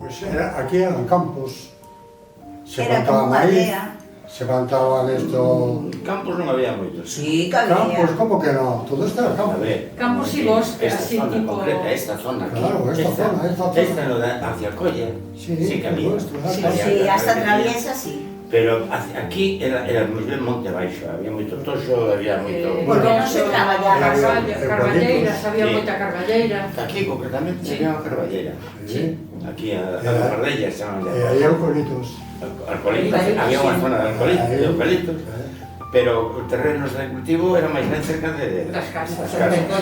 Pues aquí eran campos. Se Era plantaba como maíz, aldea. se plantaban esto... Campos non había moitos. Sí, que había. Campos, ¿cómo que no? Todo esto era A campo. ver, Campos y bosques, esta así zona tipo- concreta, esta zona aquí. Claro, esta zona. Esta no da hacia Colla, Sí, que había. por supuesto, Sí, Había sí, hasta carretería. traviesa, sí. Pero aquí era moi ben monte baixo, había moito toxo, había moito... Porque non se traballaba. Carballeiras, había Sí. moita carballeira. Aquí concretamente se llama Carballera. Sí. Aquí a Barbardella se llama Ahí eucaliptos. Alcoholitos, había unha zona de alcoholitos, de eucaliptos, pero os terrenos de cultivo eran máis ben cerca de Das casas.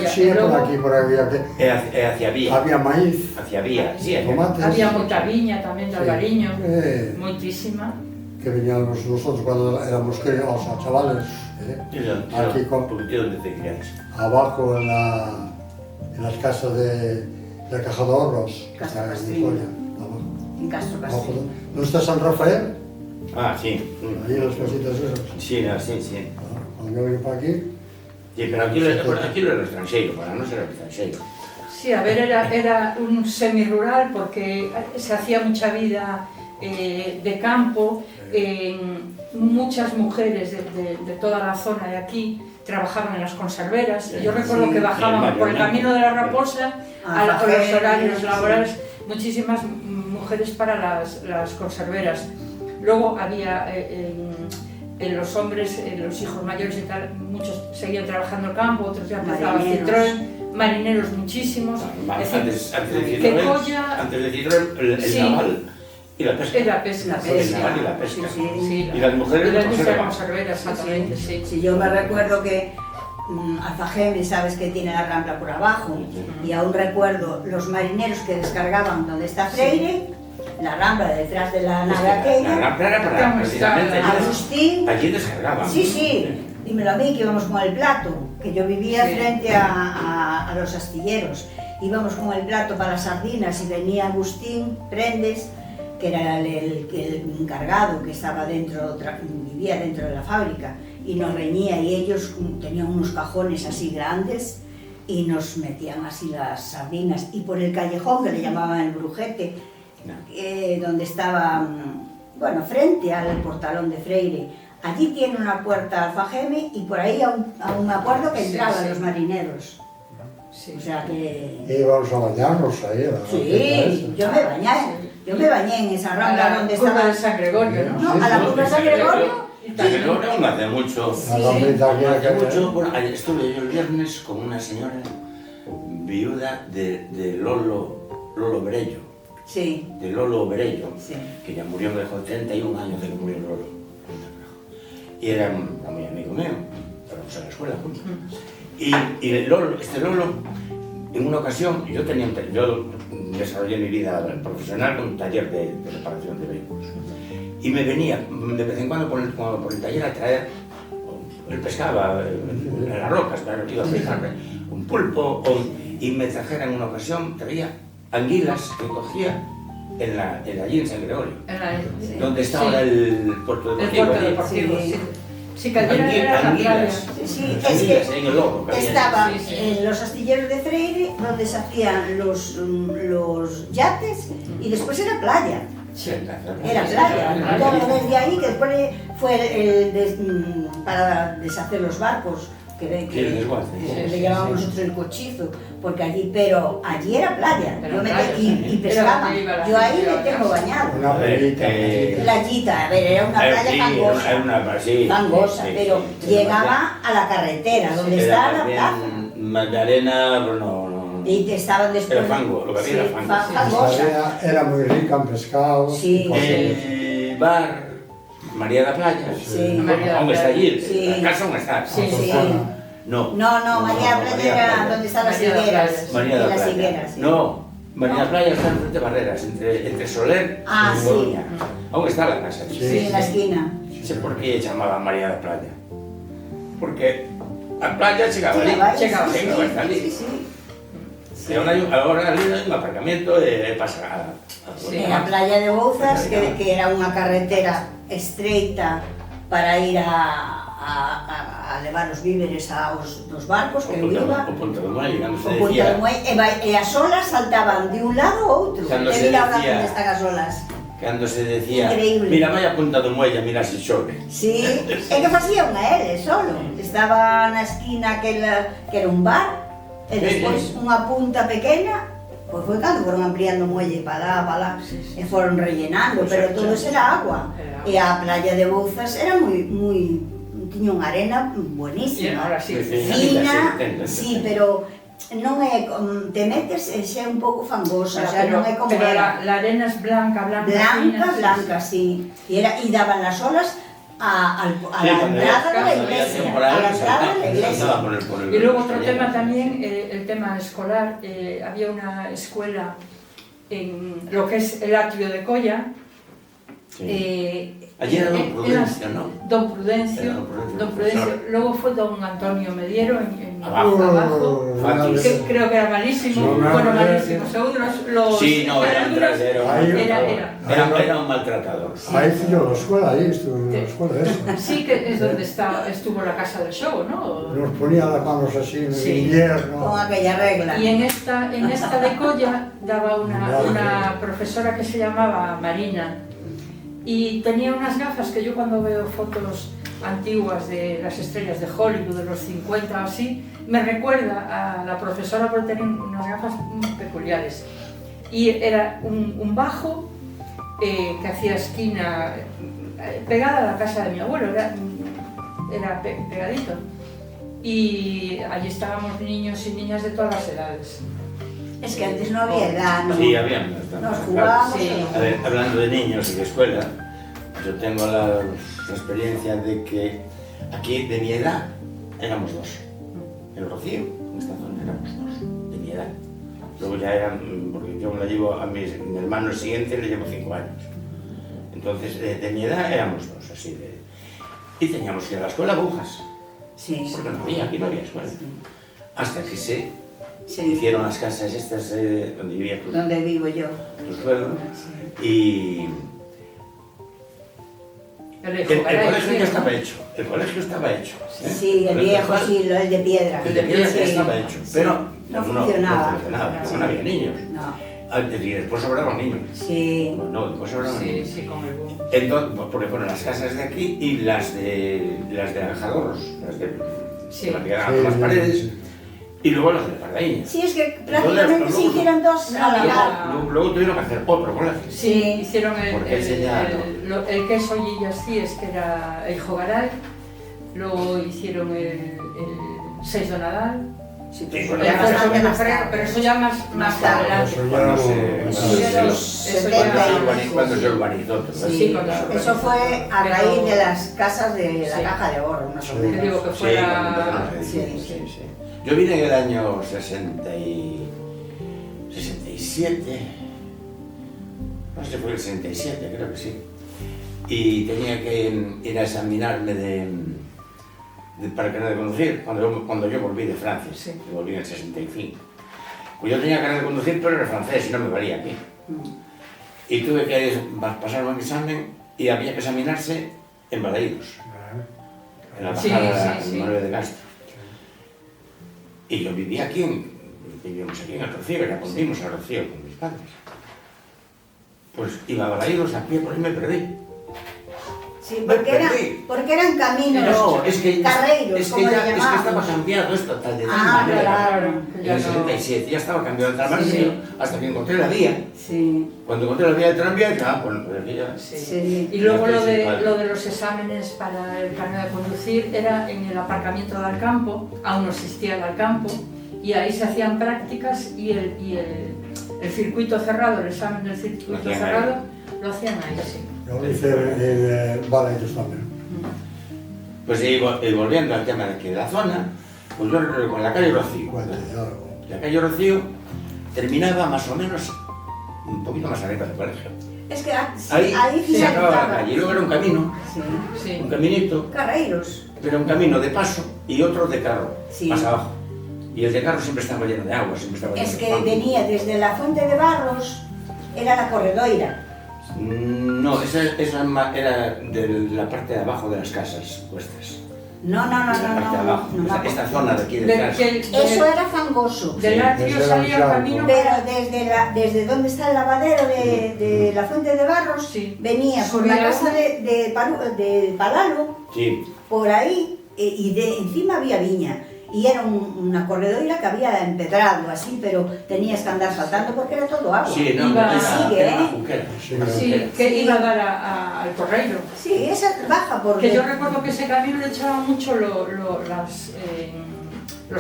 Sí, por aquí, por aquí. E hacia vía, Había maíz, hacia vía, sí, tomates. Había moita viña tamén de Albariño, Eh, moitísima. que veníamos nosotros cuando éramos críos, o sea, chavales. Aquí con, porque ti onde te criaste? abajo en las casas de Caja de Ahorros, que Casa está en Castillo. Nicoya, abajo. En Castro Abajo Castillo. ¿No está San Rafael? Ah, sí. Ahí las casitas esas. Sí, no, sí, sí. Cuando yo vine para aquí, Sí, pero aquí lo era extranxeiro, para non ser extranxeiro. Sí, a ver, era un semirural porque se hacía mucha vida de campo. Muchas mujeres de toda la zona de aquí trabajaban en las conserveras. Yo recuerdo que bajaban por el camino de la Raposa a los horarios laborales muchísimas mujeres para las conserveras. Luego había en los hombres, los hijos mayores y tal, muchos seguían trabajando el campo, otros ya empezaban Citroën, marineros muchísimos. Antes de que Citroën, Colla- antes de Citroën, el Sí. naval y la pesca. Era pesca, El naval y la pesca. Sí, sí. Y las mujeres Y la de industria conserva. conservera, exactamente, sí. Sí, yo me recuerdo que Alfageme, sabes que tiene la rambla por abajo, y aún recuerdo los marineros que descargaban donde está Freire, la rambla detrás de la nave La aquella, rampa era para precisamente Agustín. allí descargaban. Sí, sí, dímelo a mí que íbamos con el plato, que yo vivía frente a los astilleros. Íbamos con el plato para las sardinas y venía Agustín Prendes, que era el encargado que estaba dentro, vivía dentro de la fábrica, y nos reñía, y ellos tenían unos cajones así grandes y nos metían así las sardinas. Y por el callejón, que le llamaban el Brujete, donde estaba, bueno, frente al portalón de Freire, allí tiene una puerta Alfageme, y por ahí aún me acuerdo que entraban los marineros. Sí. O sea que... íbamos a bañarnos ahí. Sí, yo me bañé en esa A rambla la donde curva estaba... de San Gregorio, ¿no? No, a la curva de San Gregorio. Pero no hace mucho. La ramblita No hace aquella mucho. Bueno, ayer estuve yo el viernes con una señora viuda de Lolo Berello. Sí, De Lolo Berello, sí. que ya murió, me dejó 31 años de que murió Lolo. Y era muy amigo mío, fuimos a la escuela juntos. Y este Lolo, en una ocasión, yo desarrollé mi vida profesional con un taller de reparación de vehículos. Y me venía de vez en cuando por el taller a traer, él pescaba en las rocas, claro, iba a pescar un pulpo, y me trajera en una ocasión, traía anguilas que cogía allí en San Gregorio, donde está ahora el puerto El deportivo. puerto allí. deportivo, sí. Sí, que allí era la playa. Anguilas. Sí, es Anguilas que en el lobo. que había. estaba Sí, sí. en los astilleros de Freire, donde se hacían los yates, y después era playa. Sí. Era playa, todo desde ahí, que después fue para deshacer los barcos, que el desguace. le llamábamos nosotros el cochizo, porque pero allí era playa, Era yo me playa, y sí. pescaban, Era donde iba la yo ahí gente a me tengo bañarse. bañado. Una playita. Playita, a ver, era una playa fangosa, fangosa, pero llegaba a la carretera, donde está la plaza. Magdalena, no. Y que estaban después... Era fango, lo que había era fango. Fangosa. Era muy rica en pescado. Sí. El bar María de la Playa, Sí. aún está allí, Sí. la casa aún está. Sí, sí. No. No, María Playa era donde están las María de la higueras. Playa. María de la Las Playa. higueras, sí. No, María de la Playa está enfrente de Barreras, entre Soler Ah, y sí. Coruña. Aún está la casa. Sí, en la esquina. No sé por qué llamaban María de la Playa. Porque a playa llegaba allí. Llegaba, Llegaba hasta allí. Sí, sí. Y ahora hay un aparcamiento de pasar Sí. En la playa de Bouzas, que era unha carretera estreita para ir a a levar os víveres dos barcos que eu iba. O Ponte do Muelle, cando se O Ponte decía... do Muelle, e as olas saltaban de un lado ao outro. Cando E se mira ahora decía- onde están as olas. Cando se decía, Increíble. mira, vai a Punta do Muelle, mira se chove. Sí, é que facía unha L solo. Estaba na esquina que era un bar, e despois unha punta pequena. Pois foi cando foron ampliando o muelle para lá, e foron rellenando, pero todo eso era agua. E a playa de Bouzas era moi tiña unha arena buenísima. Ahora sí. Fina, sí, pero non é, te metes e xa é un pouco fangosa, o sea, non é como pero era. la arena es blanca, Blanca, sí. Y daban las olas a la entrada de la iglesia. A la entrada de la iglesia. Y luego otro tema también, el tema escolar. Había una escuela en lo que es el atrio de Colla. Allí era Don Prudencio, ¿no? Don Prudencio. Don Prudencio. Luego fue Don Antonio Mediero Abajo. Creo que era malísimo. Bueno, malísimo. Según los... Sí, no, era un trasero. Era un maltratador. Ahí estuvo la escuela, ahí estuvo la escuela esa. Sí, que es donde estuvo la casa del show, ¿no? Nos ponía las manos así en el Sí. invierno. Con aquella regla. Y en esta de Colla daba una profesora que se llamaba Marina y tenía unas gafas que yo cuando veo fotos antiguas de las estrellas de Hollywood de los 50 o así, me recuerda a la profesora porque tenía unas gafas muy peculiares. Y era un bajo que hacía esquina pegada a la casa de mi abuelo, era pegadito. Y allí estábamos niños y niñas de todas las edades. Es que antes no había edad, ¿no? Sí, había. Nos jugábamos. Sí. A ver, hablando de niños y de escuela, yo tengo la experiencia de que aquí de mi edad éramos dos. El Rocío, en esta zona éramos dos, de mi edad. Luego ya eran, porque yo la llevo a mi hermano el siguiente, le llevo 5 años. Entonces, de mi edad éramos dos, así de... Y teníamos que ir a la escuela a Bujas, Sí, porque no había, aquí no había escuela. Hasta que se sí. hicieron las casas estas donde vivía Donde vivo yo. tu suegro, y el colegio ya estaba hecho, el colegio estaba hecho. ¿eh? Sí, el viejo, sí, el de piedra. El de piedra Sí. ya estaba hecho, Sí. pero no funcionaba. No funcionaba, porque no había niños. No, Y después sobraron niños. sí. No, después sobraron niños. Sí, con el boom. Entonces, porque fueron las casas de aquí y las de Alejadorros, las de Sí. que la pegaban con las paredes, y luego las de Pardaíña. Sí, es que prácticamente se hicieron dos a la vez. Luego tuvieron que hacer otro colegio. Sí, hicieron Porque ese ya el queso Lillastíes, que era el Jogaray, luego hicieron el 6 de Nadal, Sí, Sí, pero bueno, ya bastante más tarde. pero eso ya más tarde. adelante. Eso ya Cuando no- Eso ya- cuando se urbanizó todo. Sí, cuando se Eso fue a Pero- raíz de las casas de la Sí. Caja de Oro, más o Sí. Te menos. digo que Sí, fuera... cuando Sí, sí, sí. Yo vine en el año 67, no sé si fue el 67, creo que sí. Y tenía que ir a examinarme para carnet de conducir, cuando yo volví de Francia, Sí. que volví en el 65. Pues yo tenía carnet de conducir, pero era francés y no me valía aquí. Y tuve que pasar un examen y había que examinarse en Balaídos, en la Sí, bajada sí, sí. 9 de Castro. Y yo vivía aquí, vivíamos aquí en el Rocío, ya volvimos al Rocío con mis padres. Pues iba a Balaídos a pie, por ahí me perdí. Sí, Me porque eran caminos, No, es que, carreiros, es que, como ya, le es que estaba llamábamos. cambiado esto tal de tal Ah, manera. claro. En Ya el no- 77 ya estaba cambiado de tal manera, Sí. hasta que encontré la vía. Sí, Cuando encontré la vía del tranvía, dije, bueno, pues aquí ya... Sí. sí. Y luego Ya estoy sin lo de los exámenes para el carnet de conducir era en el aparcamiento de Alcampo, aún no existía el Alcampo, y ahí se hacían prácticas y el circuito cerrado, el examen del circuito Lo hacían cerrado, lo hacían ahí, sí. Yo hice el Balaídos también. Pues y volviendo al tema de que la zona, pues yo con la calle Rocío. 50 y algo. La calle Rocío terminaba más o menos un poquito más arriba del colegio. Es que Ahí sí se acababa la estaba. calle y luego era un camino, Sí. Sí. un caminito, Carreiros. pero un camino de paso y otro de carro, Sí. más abajo. Y el de carro siempre estaba lleno de agua, siempre estaba lleno Es de que fango. venía desde la Fuente de Barros, era la corredoira. No, esa era de la parte de abajo de las casas puestas. No, no, no, en la no, parte de no, abajo, no me acuerdo. esta zona de aquí detrás. Eso era fangoso. Del atrio Desde salía el el camino Pero para... desde donde está el lavadero de la Fuente de Barros, Sí. venía por Subía la casa de Palalo, Sí, por ahí, y encima había viña. Y era una corredora que había empedrado así, pero tenías que andar saltando porque era todo agua. sí, no, Iba- era, sigue, era una ¿eh? junquera. Sí, Una Sí, junquera. que iba a dar al Correiro. Sí, esa baja por... Que yo recuerdo que ese camino le echaba mucho los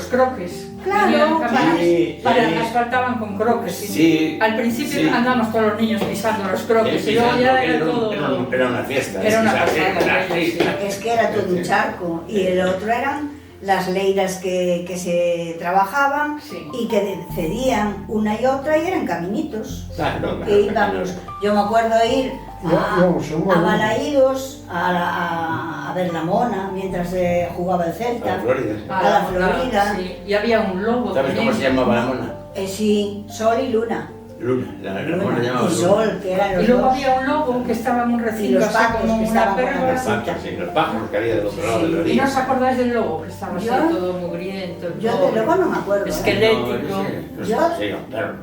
croques. Claro, Venían camiones sí, para sí. asfaltaban con croques. Sí, Al principio sí. andamos todos los niños pisando los croques y luego ya era todo... Era una fiesta. Era una o sea, pasada, era sí. fiesta. Es que era todo un charco. Y el otro eran las leiras que se trabajaban Sí. y que cedían una y otra y eran caminitos. Claro, Que íbamos, yo me acuerdo ir Íbamos seguro, a ¿no? Balaídos a ver la mona mientras jugaba el A Celta. Florida. A la Florida. Sí. Y había un lobo ¿Sabes también. cómo se llamaba la mona? Sí, Sol y Luna. Luna. La Luna mona llamaba y Luna. Sol, que eran Y los luego dos. había un lobo que estaba en un Y recinto los así patos como que una estaban con la pérgola. Los patos, sí, los pájaros que había del otro lado del ¿Y río. no os acordáis del lobo? Que estaba así Yo- todo mugriento. Yo todo de luego no me acuerdo. esquelético. Yo- Sí, claro.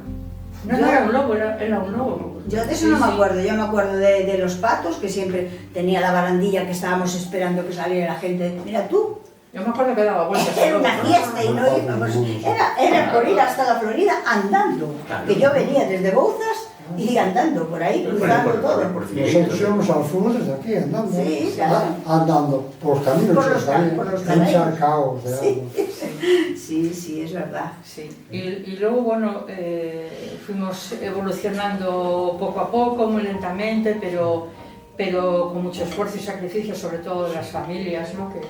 No, no era un lobo, era un lobo. Yo de eso Sí, no me sí. acuerdo, yo me acuerdo de los patos, que siempre tenía la barandilla que estábamos esperando que saliera la gente. Mira tú, Yo me acuerdo que daba vueltas. el era lobo, una ¿no? fiesta y no íbamos. Era por ir hasta la Florida andando. Claro. Que yo venía desde Bouzas y andando por ahí, cruzando todo. Nosotros íbamos al fútbol desde aquí, andando. Sí, claro. Andando por los caminos Por que los salían, por los caminos. encharcados de Sí. agua. Sí, sí, es verdad. Sí. Y luego, bueno, fuimos evolucionando poco a poco, muy lentamente, pero con mucho esfuerzo y sacrificio, sobre todo de las familias, ¿no? Que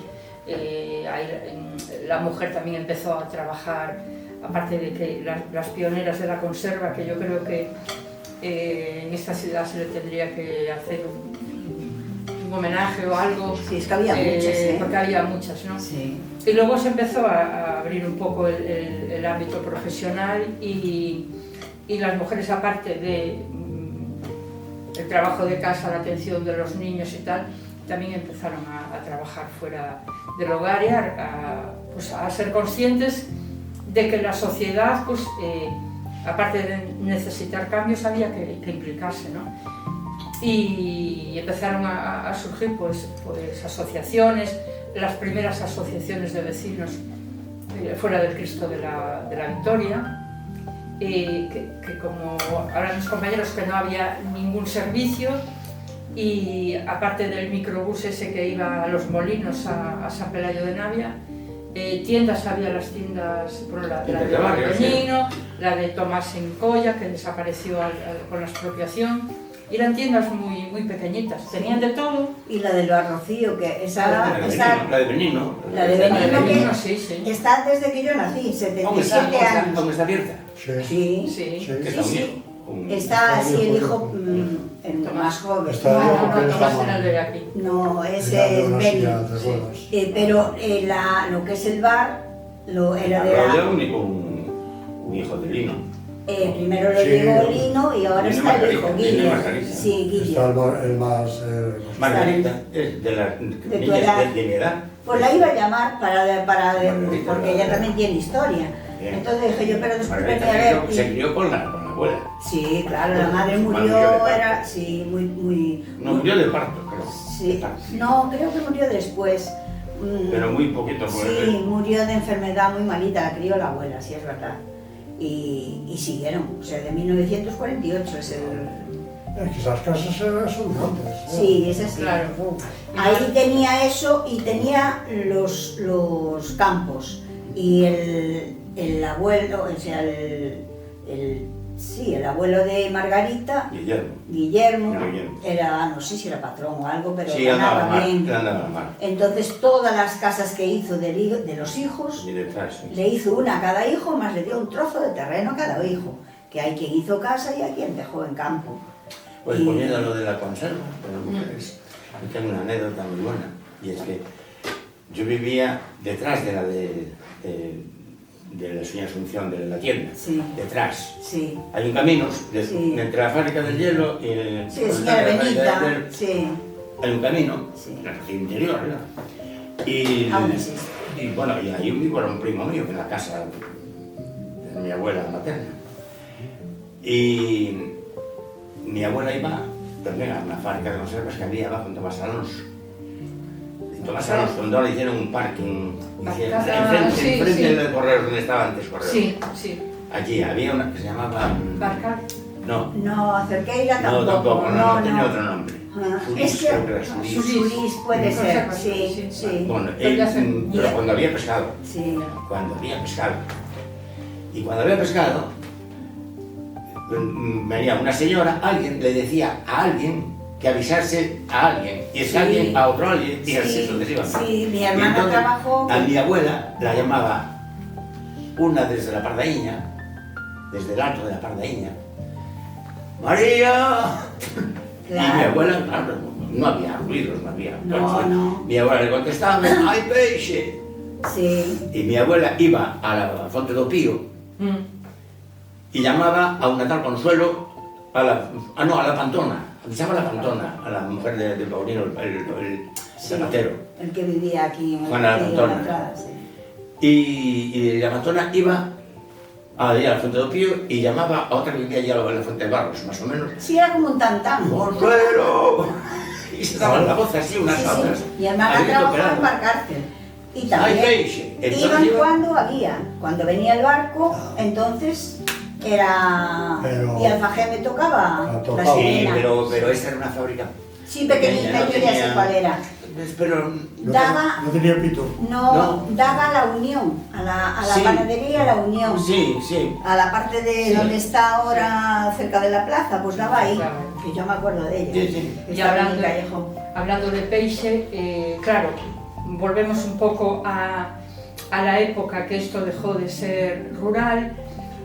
la mujer también empezó a trabajar, aparte de que las pioneras de la conserva, que yo creo que en esta ciudad se le tendría que hacer un homenaje o algo. Sí, es que había muchas, ¿eh? Porque había muchas, ¿no? Sí. Y luego se empezó a abrir un poco el ámbito profesional y las mujeres, aparte de el trabajo de casa, la atención de los niños y tal, también empezaron a trabajar fuera del hogar y pues a ser conscientes de que la sociedad, pues, aparte de necesitar cambios, había que implicarse, ¿no? Y empezaron a surgir pues asociaciones, las primeras asociaciones de vecinos fuera del Cristo de la Victoria, que como ahora mis compañeros, que no había ningún servicio, y aparte del microbús ese que iba a Los Molinos a San Pelayo de Navia, tiendas, había las tiendas, bueno, la de Barbeñino, la de Tomás en Colla, que desapareció con la expropiación. Y eran tiendas muy pequeñitas, tenían de todo. Y la de los Rocío, que La de Benigno. La de Benigno, que Sí, sí. está desde que yo nací, 77 años. ¿Cómo está abierta? Sí. Sí, Sí. Sí. Que sí, está sí. un- Está así el hijo, hijo, el más joven. Está No, bien, no, porque no, es Tomás la era el de aquí. No, Era ese de es una Beni. silla de ruedas. Pero lo que es el bar, era de Hablaba la... de un hijo de Lino. Primero lo Sí. llevó Lino y ahora Lino está el Margarita, hijo, Lino Guille. Margarita. Sí, Guille. Está el más... Margarita es de las tu niñas edad. de mi edad. Pues la iba a llamar Margarita, porque ella también tiene historia. Bien. Entonces dije yo, pero después venía Margarita a ver... se crió con la abuela. Sí, claro, la madre Su madre murió, murió de parto. era, sí, muy... No, murió de parto, creo. Sí, De parto. no, creo que murió después. Pero muy poquito por Sí, murió de enfermedad muy malita, la crió la abuela, sí es verdad. Y siguieron, o sea, de 1948 es el... Es que esas casas son grandes. Sí, es así. Claro. Ahí tenía eso y tenía los campos. Y el abuelo, o sea, el abuelo de Margarita, Guillermo. Guillermo, Guillermo. era, no sé si era patrón o algo, pero Sí, andaba ganaba mal. bien. Andaba mal. Entonces todas las casas que hizo de los hijos, Y detrás. Sí. le hizo una a cada hijo, más le dio un trozo de terreno a cada hijo. Que hay quien hizo casa y hay quien dejó en campo. Pues Y- poniendo lo de la conserva de las mujeres, yo tengo una anécdota muy buena. Y es que yo vivía detrás de la señora Asunción, de la tienda. Sí. Detrás. Sí, Hay un camino Sí. entre la fábrica del hielo y el... sí, señora Benita, sí. Hay un camino, Sí. en el interior, ¿verdad? Aún existe. Y bueno, y ahí vivo era un primo mío, en la casa de mi abuela materna. Y mi abuela iba también a una fábrica de conservas que había abajo en Tomás Alonso. En Tomás Alonso, donde ahora hicieron un parking, enfrente del correo donde estaba antes correo. Sí, sí. Allí había una que se llamaba... Barcar. No. No, a Cerqueira No, tampoco. tampoco, no, tenía otro nombre. Surís, Es que creo que era Surís. Surís puede ser, Conservas, sí, sí. Bueno, Pero pero cuando había pescado. Sí. Cuando había pescado. Y cuando había pescado, venía una señora, alguien le decía a alguien que avisase a alguien, y ese Sí. alguien a otro alguien, y así Sí, es donde se iban. sí, mi Y hermana entonces, trabajó... a mi abuela la llamaba una desde la Pardaíña, desde el alto de la Pardaíña, ¡María! Claro. Y mi abuela, claro, no había ruidos, no había No, coches. no. Mi abuela le contestaba, ¡ay, peixe! Sí. Y mi abuela iba a la Fonte do Pío y llamaba a una tal Consuelo, a la Pantona, avisaba a la Pantona, a la mujer de Paulino, el zapatero. El que vivía aquí en Juana la en Pantona. la entrada, sí. Y la Pantona iba a la Fonte do Pío y llamaba a otra que vivía allá en la Fuente de Barros, más o menos. Sí, era como un tantán. ¡Consuelo! Y se daban la voz así unas a otras. Mi hermana Ahí trabajaba tocaba. en Barcárcel. Y ¡Ay, también peixe! Entonces iban iba- cuando había. Cuando venía el barco, entonces era... Pero- Y Alfajeme tocaba Tocaba. la Sí, sirena. pero esta era una fábrica. Sí, pequeñita, no yo ya sé tenía- cuál era. Pero Daba... No tenía pito. No, daba a la Unión, a la Sí. panadería La Unión. sí, sí. A la parte de Sí. donde está ahora, cerca de la plaza, pues daba ahí, Claro. que yo me acuerdo de ella. Sí, sí. Que Y estaba en el hablando, callejón. hablando de peixe, claro, volvemos un poco a la época que esto dejó de ser rural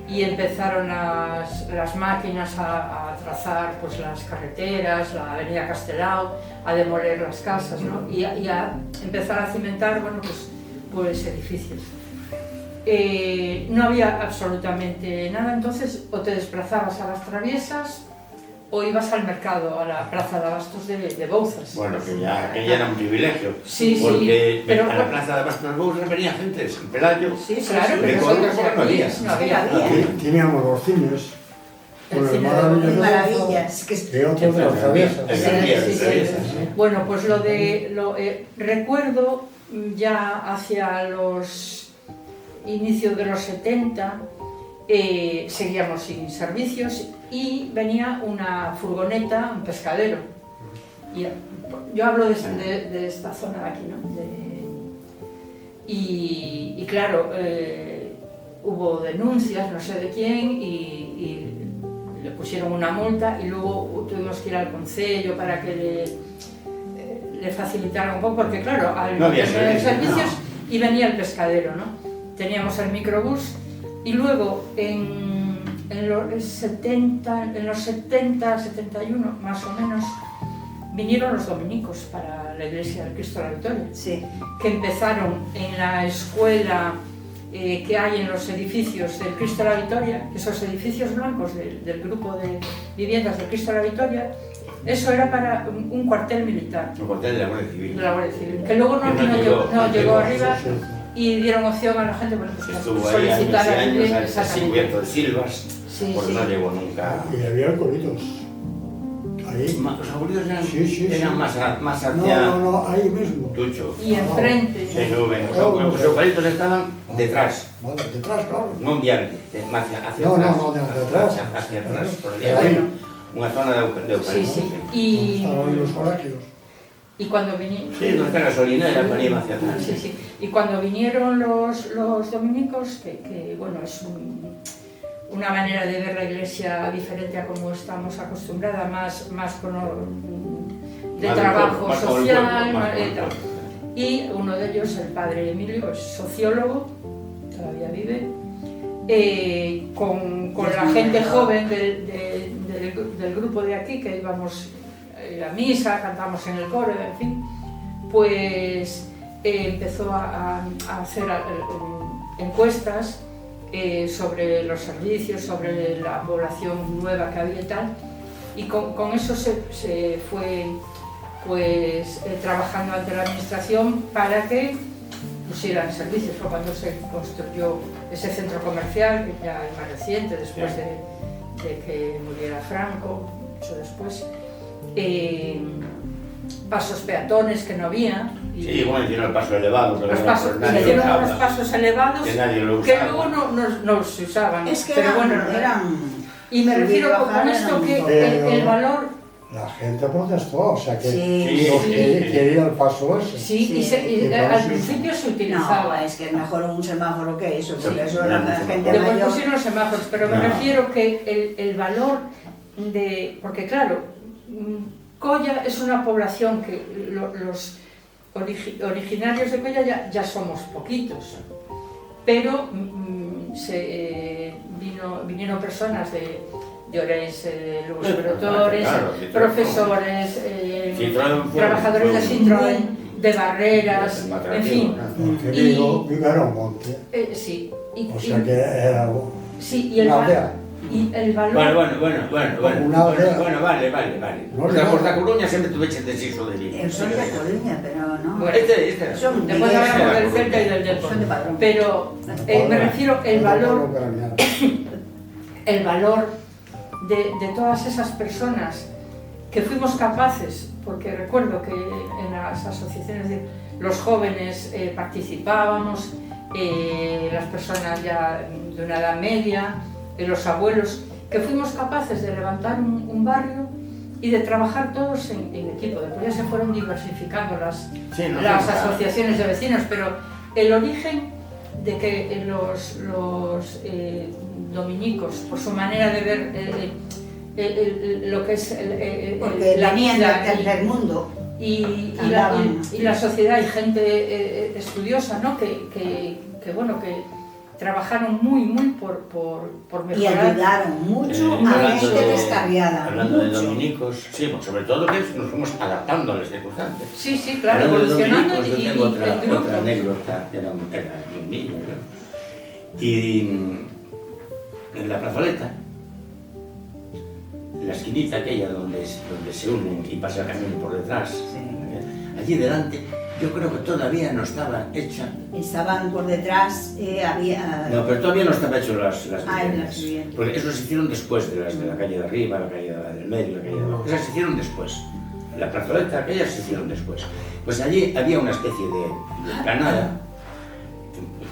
y empezaron las máquinas a trazar pues, las carreteras, la avenida Castelao, a demoler las casas, ¿no? y a empezar a cimentar bueno, pues edificios. No había absolutamente nada, entonces o te desplazabas a las traviesas o ibas al mercado, a la plaza de abastos de Bouzas. Bueno, que ya era un privilegio. Sí, porque sí, pero- a la plaza de Abastos de Bouzas venía gente sin Pelayo. Sí, sí, Claro, sí. de pero Córdoba nosotros no aquí había. no había. Había. Teníamos los cines. El Con el cine de maravilloso. Maravillas. Que Y otro de las traviesas. El Sí, tranvía, sí, el sí, traviesa, sí. sí. Bueno, pues recuerdo ya hacia los inicios de los 70, seguíamos sin servicios y venía una furgoneta, un pescadero. Y yo hablo de esta zona de aquí, ¿no? Y claro, hubo denuncias, no sé de quién, y le pusieron una multa y luego tuvimos que ir al concello para que le facilitaran un poco, porque claro, al No había tener servicios, y venía el pescadero, ¿no? Teníamos el microbús y luego en los 70, 71 más o menos, vinieron los dominicos para la iglesia del Cristo de la Victoria, Sí. que empezaron en la escuela que hay en los edificios del Cristo de la Victoria, esos edificios blancos del grupo de viviendas del Cristo de la Victoria, eso era para un cuartel militar El cuartel de la Guardia Civil. de la Guardia Civil, que luego Que no llegó arriba Sí, y dieron opción a la gente bueno, pues, Estuvo ahí años y solicitar años, así exactamente. cubierto de silvas, Sí, porque sí. no llegó nunca. Y había alcoholitos. Ahí. Los abuelitos eran, Sí. eran más hacia No, ahí mismo. Tucho. Y enfrente, Sí, no, ven, los abuelitos estaban detrás, Vale, detrás, claro. no en Viarte, hacia No, atrás. no, de detrás. Hacia atrás, por allí Ahí. arriba. Una zona de eucalipto. sí, sí. Estaban ahí los oraquios. Y cuando vinieron, Sí, donde está la gasolinera, venía hacia atrás. sí, sí. Y cuando vinieron los dominicos, que bueno, es una manera de ver la iglesia diferente a como estamos acostumbradas, más con de Más trabajo más con el social, pueblo, más con el tal. pueblo. Y uno de ellos, el padre Emilio, es sociólogo, todavía vive, con la gente joven del grupo de aquí, que íbamos a misa, cantamos en el coro, en fin, pues empezó a hacer encuestas sobre los servicios, sobre la población nueva que había y tal, y con eso se fue pues trabajando ante la administración para que pusieran servicios. Fue cuando se construyó ese centro comercial, que ya es más reciente, después de que muriera Franco, mucho después. Pasos peatones que no había. Sí, bueno, hicieron el paso elevado. Los pasos, hicieron unos pasos elevados que luego no se usaban. Es que pero bueno, eran y me refiero con esto que el valor... La gente protestó, o sea que Sí, quería el paso ese. Sí, y al principio se No, utilizaba. es que es mejor un semáforo que eso, porque eso Sí, la gente Después mayor... pusieron los semáforos, pero me refiero que el valor de... Porque claro, Colla es una población que los originarios de Colla ya somos poquitos, pero vinieron personas de Orense, los productores, profesores, trabajadores de Citroën, de Barreras, en fin. Porque Vigo era un monte, Sí. o sea que era Sí, y el valor... Bueno, vale. Os da Coruña sempre tuveche desixo de libro. Son de Coruña, pero no... Bueno, Este era. Son después hablamos del Celta y del Depor. Son de Padrón. Pero me refiero el valor de todas esas personas que fuimos capaces, porque recuerdo que en las asociaciones de los jóvenes participábamos, las personas ya de una edad media, los abuelos, que fuimos capaces de levantar un barrio y de trabajar todos en equipo. Después ya se fueron diversificando las asociaciones de vecinos, pero el origen de que los dominicos, por su manera de ver lo que es la vida del tercer mundo y la sociedad, y gente estudiosa, ¿no? que trabajaron muy por mejorar. Y ayudaron mucho a gente descarriada. Hablando de dominicos, sí, sobre todo que nos fuimos adaptando a las circunstancias. Sí, claro, evolucionando yo y tengo otra grupo. anécdota, era un niño, ¿no? Y en la plazoleta, la esquinita aquella donde se unen y pasa el camino por detrás, allí delante, yo creo que todavía no estaba hecha. Estaban por detrás, había... No, pero todavía no estaba hecho las viviendas. viviendas. Porque eso se hicieron después de las de la calle de arriba, la calle del medio, la calle de abajo. Esas se hicieron después. La plazoleta, aquellas se hicieron después. Pues allí había una especie de planada.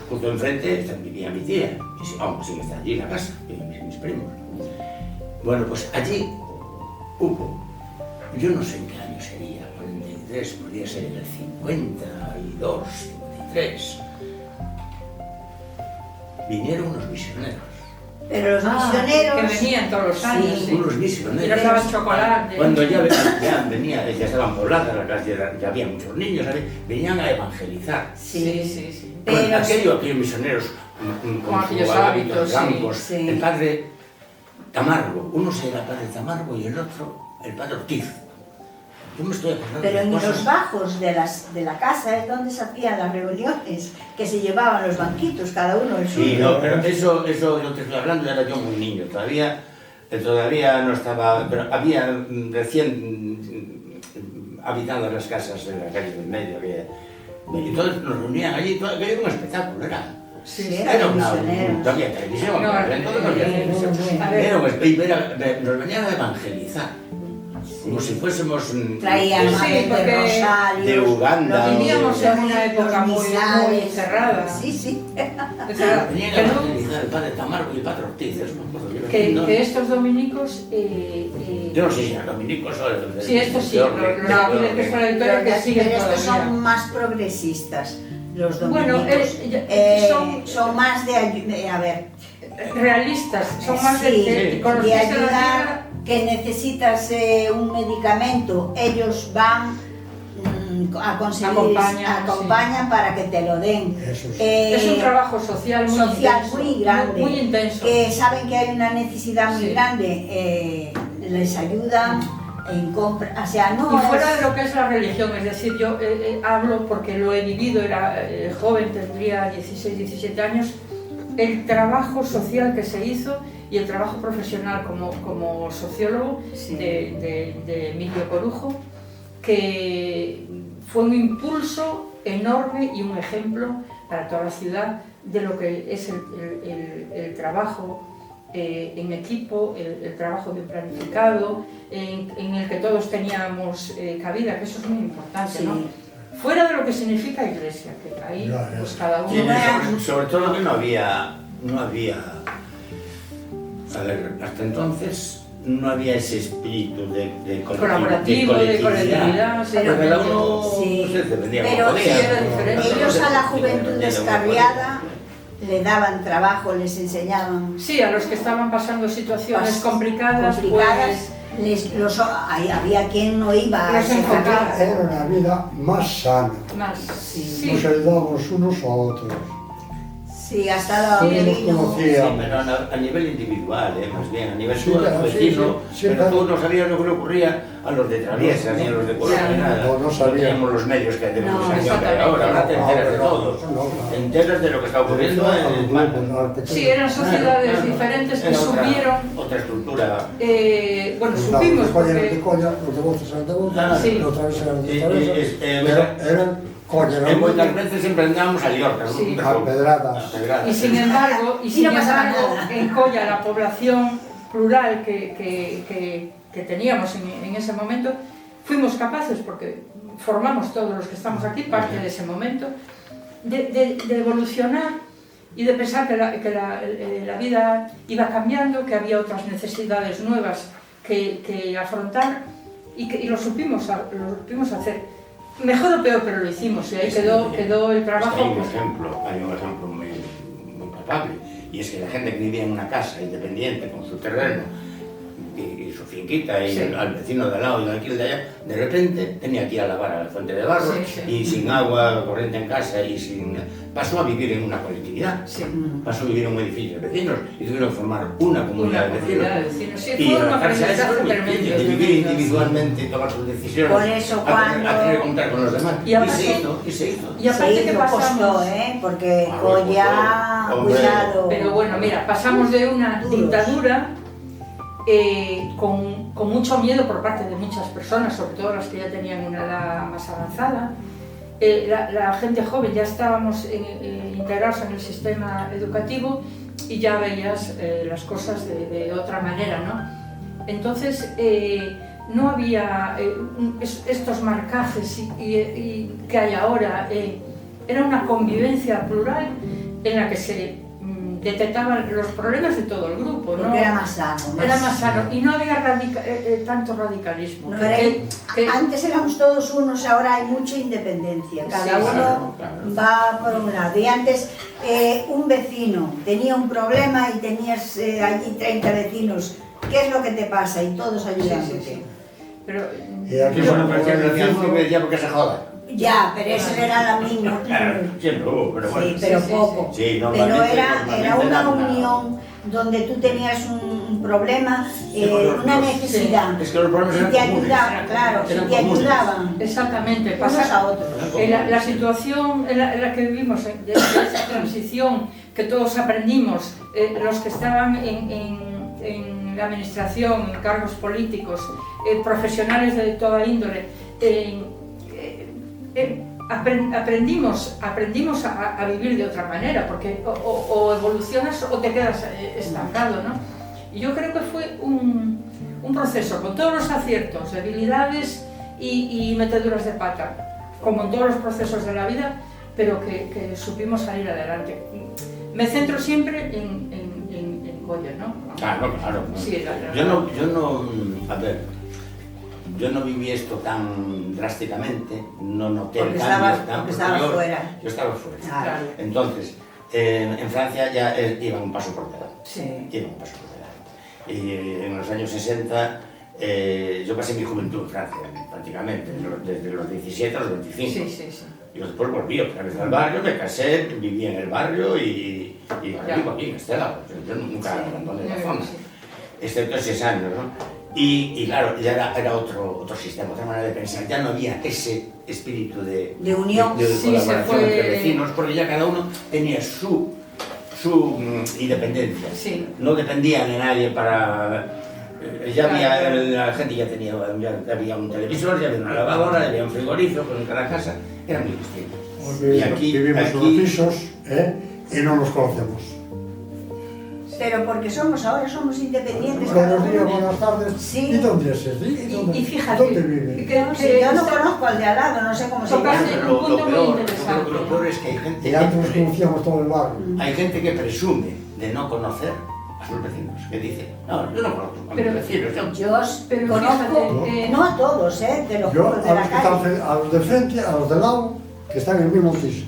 Justo enfrente vivía mi tía. Vamos, sí, está allí la casa, vivían mis primos. Bueno, pues allí hubo, yo no sé en qué año sería, 43, podría ser en el 52, 53. Vinieron unos misioneros. Pero los misioneros... Que venían todos los años. Sí. Unos Y misioneros. nos daban chocolate. Cuando ya venía, ya estaban pobladas las calles, ya había muchos niños, ¿sabes? Venían a evangelizar. Sí. Bueno, aquellos misioneros con aquellos sus hábitos blancos, sí. el padre Tamargo, uno era el padre Tamargo y el otro el padre Ortiz. Yo me estoy acordando Pero de en cosas. los bajos de la casa es donde se hacían las reuniones, que se llevaban los banquitos, cada uno el suyo. Sí, no, pero eso yo te estoy hablando, era yo muy niño, todavía no estaba, pero había recién habitadas las casas en la calle del medio, y entonces nos reunían allí, aquello era un espectáculo, Sí, era una misioneros. todavía televisión, No, entonces no había televisión. A ver. Nos venían a evangelizar, como si fuésemos Traían Sí, madres porque de rosarios, de Uganda, los vivíamos en una los época muy misales. cerrada. Sí. venían a evangelizar el padre Tamargo y el padre Ortiz, eso me acuerdo yo. Que estos dominicos... Yo no sé si eran dominicos o de Sí, estos sí, los ágiles que son la Victoria que siguen Pero estos todavía. son más progresistas, los Bueno, dominicos. Son más de a ver, realistas, son más sí, con los de pies en la ayudar, tierra. que necesitas un medicamento, ellos van a conseguir, acompañan para que te lo den. Eso sí. Es un trabajo social muy intenso, muy grande, muy intenso. que saben que hay una necesidad muy Sí. grande, les ayudan en compra, o sea, no Y fuera es- de lo que es la religión, es decir, yo hablo porque lo he vivido, era joven, tendría 16, 17 años, el trabajo social que se hizo y el trabajo profesional como sociólogo Sí. de Emilio Corujo, que fue un impulso enorme y un ejemplo para toda la ciudad de lo que es el trabajo en equipo, el trabajo bien planificado, en el que todos teníamos cabida, que eso es muy importante, ¿no? Fuera de lo que significa iglesia, que ahí pues cada uno... Sí, sobre todo que no había, a ver, hasta entonces no había ese espíritu de colaborativo, de colectividad, pero cada uno sí, se defendía pero como podía. ellos a la juventud descarriada le daban trabajo, les enseñaban. Sí, a los que estaban pasando situaciones complicadas, pues... había quien no iba a ese enfocar. Era una vida más sana. Más, sí. Nos ayudábamos unos a otros. Sí, hasta la Sí, nos Sí, conocíamos. pero a nivel individual, más bien, a nivel Sí, tú, claro, vecino, sí, pero claro. tú no sabías lo que le ocurría a los de Traviesa, ni a los de Colón, ni nada. No sabíamos. teníamos los medios que tenemos No, años que hay exactamente. ahora te enteras de No, todo. no, no. Te enteras de lo que está ocurriendo en Sí, eran sociedades Claro, diferentes que era subieron... otra estructura. Bueno, supimos Los de porque... colla, los de voces eran de voces, Sí. los travesas eran de Y- travesas. y- Eran colla, En eran muchas veces siempre andábamos a Llorca, Sí. a pedradas. Y sin embargo, no pasaba nada. en Colla, la población plural que teníamos en ese momento, fuimos capaces, porque formamos todos los que estamos aquí parte de ese momento, de evolucionar y de pensar que la vida iba cambiando, que había otras necesidades nuevas que afrontar y lo supimos hacer. Mejor o peor, pero lo hicimos y ahí quedó el trabajo. Hay un ejemplo muy palpable, y es que la gente que vivía en una casa independiente con su terreno y su finquita y Sí. al vecino de al lado y al alquiler de allá, de repente tenía que ir a lavar a la fuente de barro Sí, sí. y sin agua corriente en casa pasó a vivir en una colectividad, Sí. pasó a vivir en un edificio de vecinos y tuvieron que formar una comunidad de vecinos. comunidad de vecinos. Sí, Y fue un adaptarse a eso, aprendizaje y tremendo. vivir individualmente y tomar sus decisiones, Por eso cuando- a tener que contar con los demás. Y aparte- y se hizo. Y aparte Sí, que lo pasamos... costó, porque Ah, Colla, costó. Hombre. cuidado. Pero bueno, mira, pasamos de una Duros. dictadura con mucho miedo por parte de muchas personas, sobre todo las que ya tenían una edad más avanzada. La gente joven ya estábamos integrados en el sistema educativo y ya veías las cosas de otra manera, ¿no? Entonces, no había estos marcajes que hay ahora. Era una convivencia plural en la que se detectaban los problemas de todo el grupo, ¿no? Porque era más sano. Era más sano y no había tanto radicalismo. No que- Antes éramos todos unos, ahora hay mucha independencia. Cada Sí, uno claro. va por un lado. Y antes un vecino tenía un problema y tenías allí 30 vecinos. ¿Qué es lo que te pasa? Y todos Sí, ayudándote. sí, sí. Pero Y aquí Bueno, como pero siempre decimos, decíamos que decía porque se joda. Ya, pero eso era la misma. Claro, siempre hubo, pero bueno. Sí, pero Sí, sí, poco. sí. Sí, Pero normalmente- era normalmente una era unión donde tú tenías un problema, bueno, una los- necesidad. Es que los problemas Y eran te comunes. ayudaban, claro, Eran si te comunes. ayudaban exactamente, unos a otros. La situación en la que vivimos, de esa transición que todos aprendimos, los que estaban en la administración, en cargos políticos, profesionales de toda índole, aprendimos a vivir de otra manera, porque o evolucionas o te quedas estancado, ¿no? Y yo creo que fue un proceso con todos los aciertos, debilidades y meteduras de pata, como en todos los procesos de la vida, pero que supimos salir adelante. Me centro siempre en Colla, ¿no? Claro. Sí, Yo no viví esto tan drásticamente, no noté Porque el cambio estabas- tan porque estabas posterior. fuera. Yo estaba fuera. Claro. Entonces, en Francia ya iban un paso por delante. Sí. Iban un paso por delante. Y en los años 60, yo pasé mi juventud en Francia, prácticamente, desde los 17 a los 25. Sí. Yo después volví otra vez al barrio, me casé, viví en el barrio y ahora vivo aquí en Estela. Yo nunca abandoné la zona, excepto 6 años, ¿no? Y claro, ya era otro sistema, otra manera de pensar. Ya no había ese espíritu de unión. de Sí, colaboración se fue- entre vecinos, porque ya cada uno tenía su independencia. Sí. No dependía de nadie para Ya había, la gente ya tenía, ya había un televisor, ya había una lavadora, ya había un frigorífico en cada casa, era muy distinto. Y aquí vivimos en los pisos y no nos conocemos. Pero porque ahora somos independientes. Buenos días, buenas tardes. Sí. ¿Y dónde es ese? Y fíjate, ¿Dónde vive? que Yo no conozco al de al lado, no sé cómo se Tocas llama. en un punto muy interesante. Lo peor es que hay gente, Y antes nos conocíamos todo el barrio. hay gente que presume de no conocer a sus vecinos, que dice, no, yo no conozco a mis Pero- vecinos. Yo Pero conozco, fíjate, no a todos, te lo Yo juro, de a la los que están, calle. a los de frente, a los de lado, que están en el mismo piso.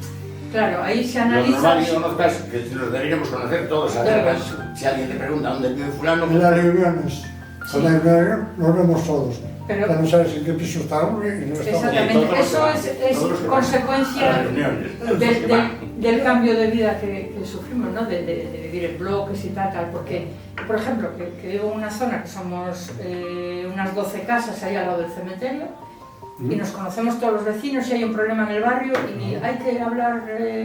claro, ahí se Lo analiza... normal que conozcas, que los deberíamos conocer todos, además, si alguien te pregunta dónde vive fulano, En las reuniones, cuando hay reunión, nos vemos todos. Pero- Ya no sabes en qué piso está uno y no está otro. Exactamente, todos los que eso van, es todos los que van consecuencia a las reuniones, todos los de- que de- van. del cambio de vida que sufrimos, ¿no? De vivir en bloques y tal, porque, por ejemplo, que vivo en una zona que somos unas 12 casas ahí al lado del cementerio y nos conocemos todos los vecinos y hay un problema en el barrio y hay que hablar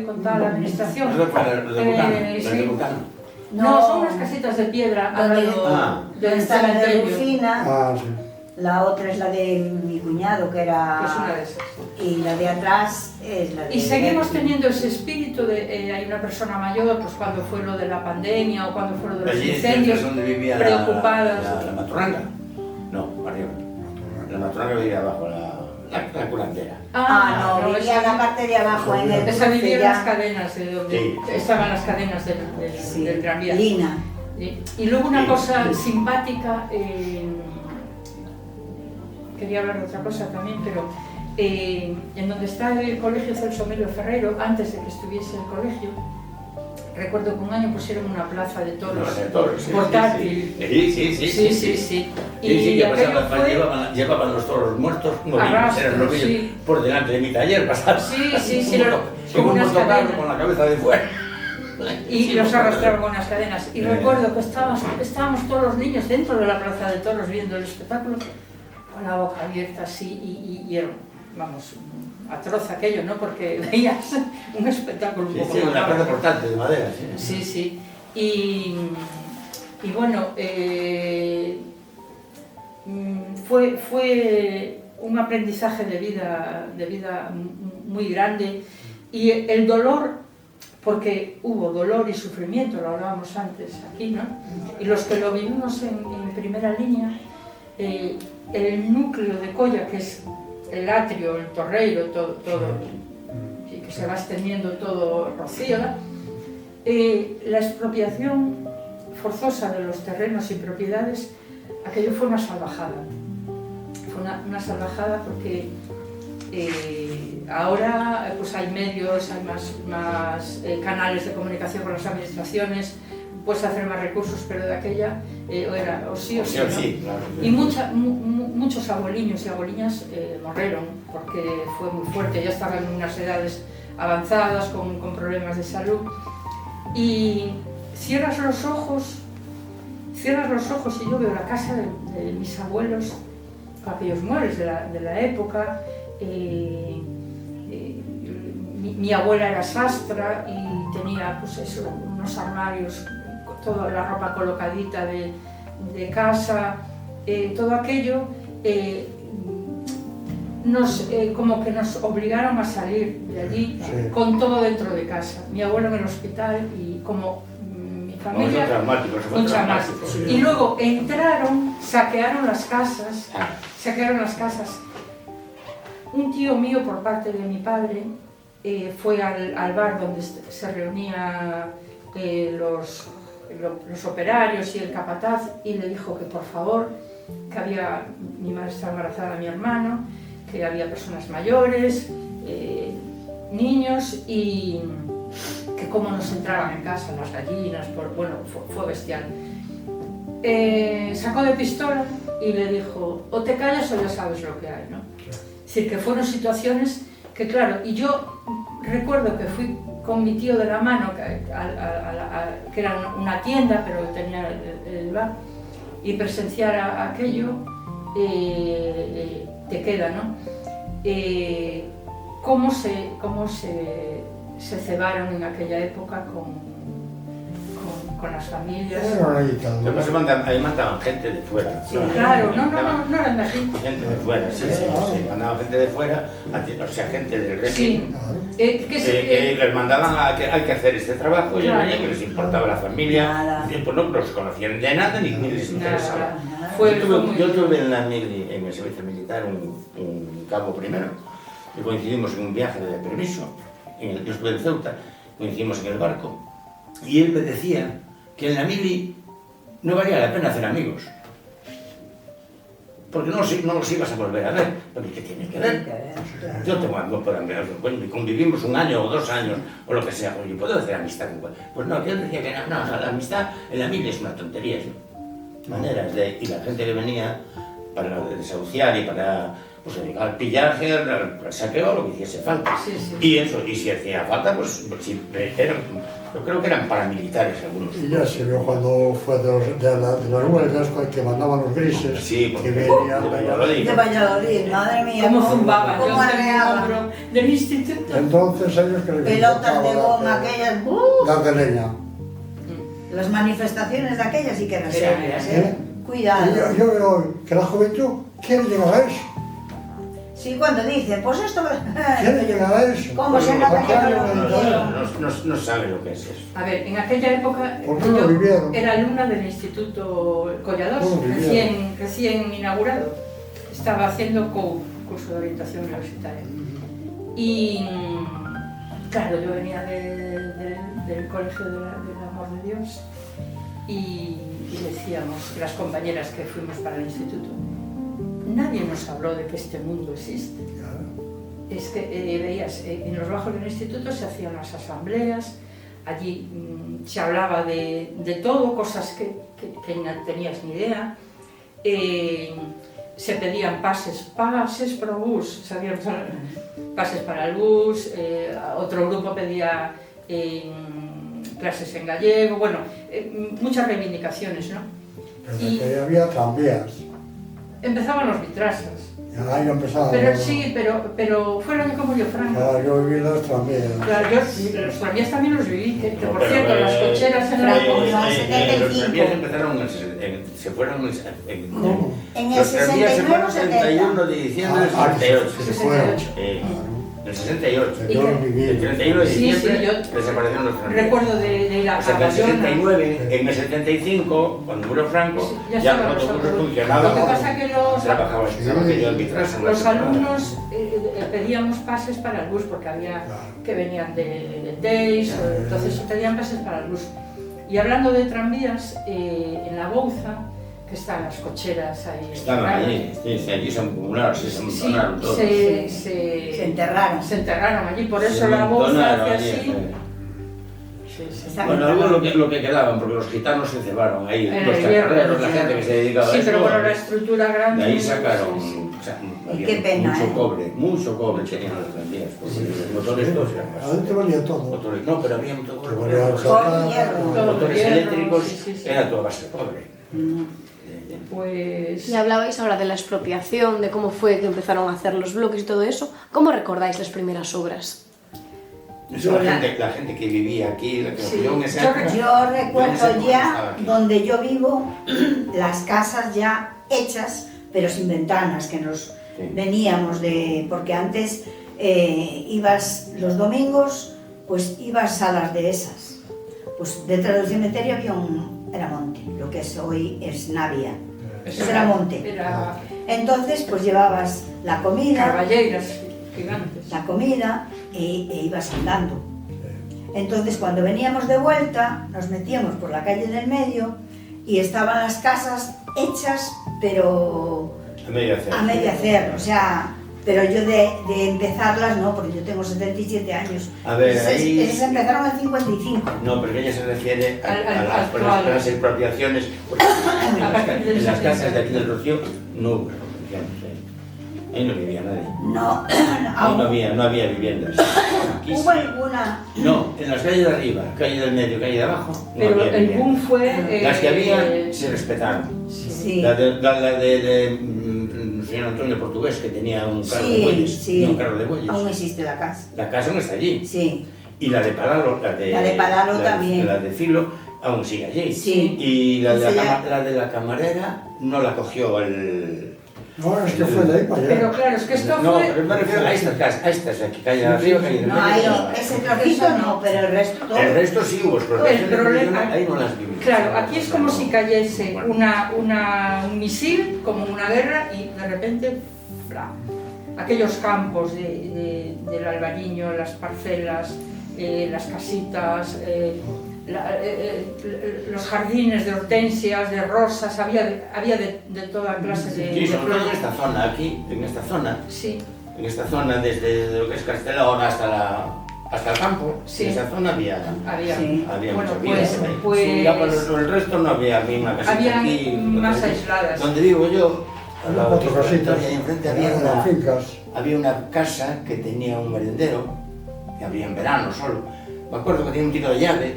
con tal administración. Eso es para los de Bucano, los sí. de Bucano. No, son unas casitas de piedra al Donde- lado Ah. del Está la de cementerio, Rufina, Ah, sí. la otra es la de mi cuñado, que que es una era... de esas. Y la de atrás es la de... Y seguimos teniendo ese espíritu de hay una persona mayor, pues cuando fue lo de la pandemia o cuando fue lo de los Allí incendios, es donde vivía preocupadas. la maturanga. No, arriba. La maturanga vivía abajo, la curandera. Ah, no, vivía en esa- la parte de abajo, en el Esa vivía en ya- las cadenas, de donde Sí. estaban las cadenas Sí, del tranvía. Lina. Y luego una Sí, cosa sí. simpática, quería hablar de otra cosa también, pero en donde está el colegio Celso Emilio Ferreiro, antes de que estuviese el colegio, recuerdo que un año pusieron una plaza de toros No, de toros, sí, portátil. sí. Y Sí, que aquello pasaban, fue... llevaban los toros muertos, Arrastros, eran novillos, sí. por delante de mi taller, pasaban. Sí, como unas un motocarro cadenas. con la cabeza de fuera. Y los arrastraban con unas cadenas. Y Eh. recuerdo que estábamos todos los niños dentro de la plaza de toros viendo el espectáculo con la boca abierta así y era, vamos, atroz aquello, ¿no? Porque veías un espectáculo un Sí, poco sí, una macabro. plaza portátil de madera, sí. Sí, sí. Y bueno, fue un aprendizaje de vida muy grande y el dolor, porque hubo dolor y sufrimiento, lo hablábamos antes aquí, ¿no? Y los que lo vivimos en primera línea, el núcleo de Colla, que es el atrio, el torreiro, todo y que se va extendiendo todo Rocío, la expropiación forzosa de los terrenos y propiedades, aquello fue una salvajada. Fue una salvajada porque ahora pues hay medios, hay más canales de comunicación con las administraciones, puedes hacer más recursos, pero de aquella o sí o sí, ¿no? Sí, claro. Y muchos abueliños y abueliñas morreron porque fue muy fuerte, ya estaban en unas edades avanzadas con problemas de salud y cierras los ojos y yo veo la casa de mis abuelos con aquellos muebles de la época. Mi abuela era sastra y tenía pues eso, unos armarios, toda la ropa colocadita de casa, todo aquello como que nos obligaron a salir de allí Sí. con todo dentro de casa. Mi abuelo en el hospital y como mi familia, Fue traumático, eso fue mucha más. traumático. Sí. Y luego entraron, saquearon las casas. Un tío mío por parte de mi padre fue al bar donde se reunían los operarios y el capataz y le dijo que por favor, que mi madre estaba embarazada de mi hermano, que había personas mayores, niños y que cómo nos entraban en casa las gallinas, bueno, fue bestial. Sacó de pistola y le dijo, o te callas o ya sabes lo que hay, ¿no? Es decir, que fueron situaciones que, claro, y yo recuerdo que fui con mi tío de la mano, que era una tienda, pero tenía el bar, y presenciar aquello, te queda, ¿no? Cómo se cebaron en aquella época con las familias. Era ahí cada Lo que pasa uno. es que ahí mataban gente de fuera. Sí, claro, no eran de aquí. Gente de fuera, sí, mandaban gente de fuera, o sea, gente del régimen. Claro. Que les mandaban a que hay que hacer este trabajo y Claro. a que les importaba la familia. Nada. Y, pues no los conocían de nada ni les interesaba. Nada. Yo tuve en la mili, en el servicio militar un cabo primero y coincidimos en un viaje de permiso. Yo estuve en Ceuta, coincidimos en el barco y él me decía que en la mili no valía la pena hacer amigos. Porque no los ibas a volver a ver. Pero ¿qué tiene que ver? Yo tengo amigos por amigos, convivimos 1 año o 2 años o lo que sea, yo puedo hacer amistad con cualquiera. Pues no, yo decía que no, la amistad en la mili es una tontería, maneras de... Y la gente que venía para desahuciar y para pues dedicar al pillaje, al saqueo, lo que hiciese falta. Sí, sí. Y eso, y si hacía falta, pues sí, yo creo que eran paramilitares algunos. Y ya se vio cuando fue de las huelgas que mandaban los grises, Sí, porque que venían de Valladolid. De Valladolid, madre mía. ¿Cómo zumbaban? Yo ¿Cómo tenía un arreaban? hombro del instituto. Entonces ellos que les Pelotas de importaba goma, aquellas. las de leña. Las manifestaciones de aquellas sí que eran Eran, serias, ¿eh? Cuidado. Y yo veo que la juventud quiere llegar a eso. Sí, cuando dicen, pues esto... Quiere llegar a eso. ¿Cómo se nota que no lo Porque No sabe lo que es eso. A ver, en aquella época ¿Por qué no lo vivieron? era alumna del Instituto Collados, ¿Cómo lo vivieron? recién inaugurado. Estaba haciendo curso de orientación universitaria. Y claro, yo venía del colegio del amor de Dios y decíamos, las compañeras que fuimos para el instituto, nadie nos habló de que este mundo existe. Es que veías, en los bajos del instituto se hacían las asambleas, allí se hablaba de todo, cosas que no tenías ni idea. Se pedían pases para el bus, ¿sabían? Pases para el bus, otro grupo pedía clases en gallego, bueno, muchas reivindicaciones, ¿no? Pero que había tranvías. Empezaban los vitrasas. Ahí empezaba. Pero sí, pero fuera de como yo, Franco. Claro, yo viví los tranvías. Claro, yo los tranvías también los viví, que No, por pero, cierto, las cocheras en la Franco, época... no, en 75. Los tranvías empezaron, se fueron ¿Cómo? En el los tranvías se 69 fueron o el 70. 31 de diciembre del Ah, 68. que se fueron. El 68. Yo los viví. El 31 de Sí, diciembre sí, yo desaparecieron los tranvías. recuerdo de ir a O sea, que en el Bayona. 69, en el 75, cuando murió Franco, Sí, ya estaban los los autobuses autobuses. funcionaban. Lo que pasa que Trabajaba aquello en Vitras, en la los temporada. alumnos pedíamos pases para el bus porque había Claro. que venían de Teis, entonces pedían pases para el bus. Y hablando de tranvías, en la Bouza, que están las cocheras ahí. Estaban allí, sí, allí se acumularon, se Sí, amontonaron todos. Se enterraron. Se enterraron allí, por eso Se la Bouza amontonaron hace allí, así. Sí, sí. Está Bueno, bien. algunos lo que quedaban, porque los gitanos se cebaron ahí, En los el hierro, chacarreros, la gente que se dedicaba a Sí, eso. pero bueno, la estructura grande. De ahí sacaron, sí, sí. o sea, Y había qué pena, mucho cobre tenían los tranvías, porque los motores todos eran más. Adentro valía todo. Motores, no, pero había mucho Que cobre. valía Los Con hierro. motores Hierro, eléctricos sí, sí. era todo a base de cobre. Pues... Y hablabais ahora de la expropiación, de cómo fue que empezaron a hacer los bloques y todo eso. ¿Cómo recordáis las primeras obras? Eso la gente que vivía aquí, la que Sí. yo en esa época- Yo en esa recuerdo época estaba ya aquí. donde yo vivo, las casas ya hechas, pero sin ventanas, que nos Sí. veníamos de... Porque antes ibas los domingos, pues ibas a las dehesas. Pues detrás del cementerio había era monte, lo que es hoy es Navia. Eso era monte. Era Entonces, pues llevabas la comida, carballeiras gigantes. la comida e ibas andando. Entonces, cuando veníamos de vuelta, nos metíamos por la calle del medio y estaban las casas hechas, pero A medio hacer. a medio hacer, o sea, pero yo de empezarlas no, porque yo tengo 77 años. A ver, Esas- ahí- esas empezaron en 55. No, pero ella se refiere Al a las expropiaciones, porque en las del casas de aquí del Rocío no hubo expropiaciones. Ahí no vivía nadie. No, Ahí no había viviendas. Aquí hubo sí. alguna. No, en las calles de arriba, calle del medio, calle de abajo, no Pero había el viviendas. boom fue... Las que había se respetaron. Sí, La de señor Antonio Portugués, que tenía un carro de sí, bueyes, sí. tenía un carro de bueyes. Aún existe la casa. La casa no está allí. Sí. Y la de Palalo, La de Palalo también. La de Filo, aún sigue allí. Sí. Y la de Esa la de la camarera no la cogió el... No, es que fue de ahí para Pero allá. claro, es que esto No, fue... pero me refiero a estas casas, a estas de aquí, calle de arriba, calle de No, ahí, medio. ese trocito no, pero el resto todo. El resto sí hubo explotaciones, El problema- pero ahí no las vimos. Claro, aquí es como si cayese Bueno. un misil, como una guerra, y de repente, ¡bla! Aquellos campos del Albariño, las parcelas, las casitas, los jardines de hortensias, de rosas, había de toda clase de... Sí, sobre todo en esta zona, aquí, en esta zona, Sí, desde lo que es Castelao hasta el campo, Sí. en esa zona había Sí. mucha Bueno, vida. pues- por ahí. pues- Sí, ya por el resto no había ni una casita había aquí. más donde- aisladas. Donde vivo yo, al lado de 4 casitas. y enfrente En las fincas. había una casa que tenía un merendero, que abría en verano solo. Me acuerdo que tenía un tiro de llave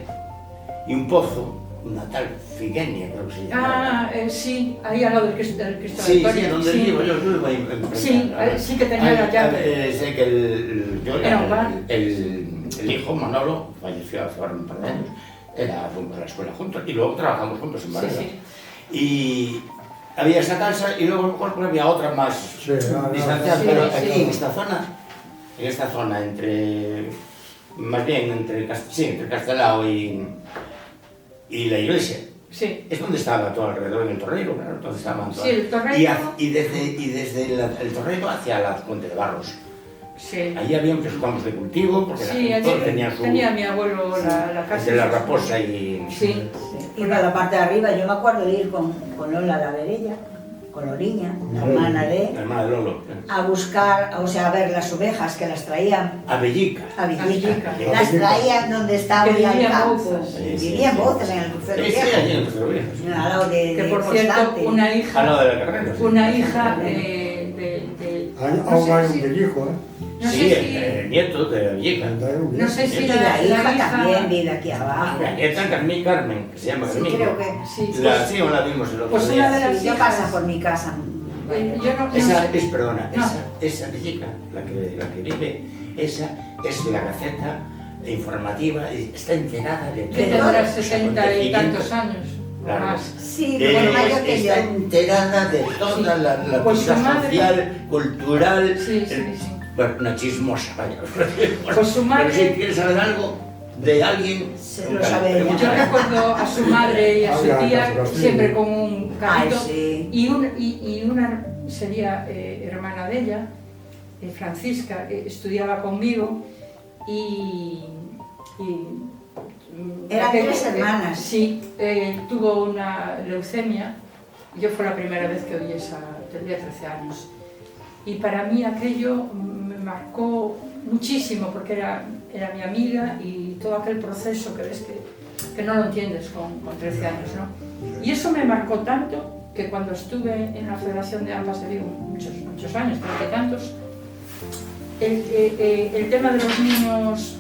y un pozo, una tal Figenia, creo que se llamaba. Sí, ahí al lado del Cristo de Sí, Victoria. donde sí. vivo, yo vivo ahí enfrente. Sí, sí que tenía la llave. Sé que Era un bar. el hijo, Manolo, falleció hace ahora un par de años, fuimos a la escuela juntos y luego trabajamos juntos en Sí, Varela. sí. Y había esa casa y luego a lo mejor había otra más Sí, distanciada, sí, pero sí. aquí en esta zona más bien entre Castelao y la iglesia, Sí, es donde estaba todo alrededor en el Torreiro, claro, entonces estaban todas. Sí, el Torreiro. Y desde el Torreiro hacia la Puente de Barros. sí. Allí había muchos campos de cultivo, porque Sí, todos allí tenían su... tenía mi abuelo la casa. de la raposa y... Sí, Iba a la parte de arriba, yo me acuerdo de ir con Lola la Verella, con Loriña, la hermana La de, hermana de Lolo. a buscar, o sea, a ver las ovejas que las traían A Bellica. a Villica. Villica. Las traían donde estaba Que ya el vivía en campo. Bouzas. Sí, sí, Vivía en sí. Bouzas, en el crucero Sí, sí, viejo. allí en el Crucero Viejo, sí. Al lado de que por cierto, Constante. una Al hija, lado de la carrera. sí. una hija de Aún hay un pellijo, no Sí, sé si- el nieto de Bellica. no sé si Y la la hija hija también vive aquí abajo. La nieta Carmen, que se llama Sí, Carmen. creo que. Sí, Sí, la vimos el otro Pues día. una de las Sí, yo hijas- pasa por mi casa. yo no Esa sé. es, perdona, No. esa Bellica, la que vive, esa es la Gaceta informativa, y está enterada de Que todos tendrá los 60 y tantos acontecimientos. años o Claro. más. Sí, pero mayor que yo. Está enterada de toda la Pues su vida madre- social, cultural, Sí, sí, sí. bueno, una chismosa, vaya. Pues su madre- Pero si quieres saber algo de alguien, Se lo nunca le sabe ella. preguntas. Yo recuerdo a su madre y a su Habla tía castellano. siempre con un Ay, carrito sí. y una sería hermana de ella, Francisca, que estudiaba conmigo y Eran aquello- 3 hermanas. Sí, tuvo una leucemia. Yo fue la primera vez que oí esa, tenía 13 años. Y para mí aquello me marcó muchísimo porque era mi amiga y todo aquel proceso que ves que no lo entiendes con 13 años, ¿no? Y eso me marcó tanto que cuando estuve en la Federación de AMPAs de Vigo, muchos años, 30 y tantos, el tema de los niños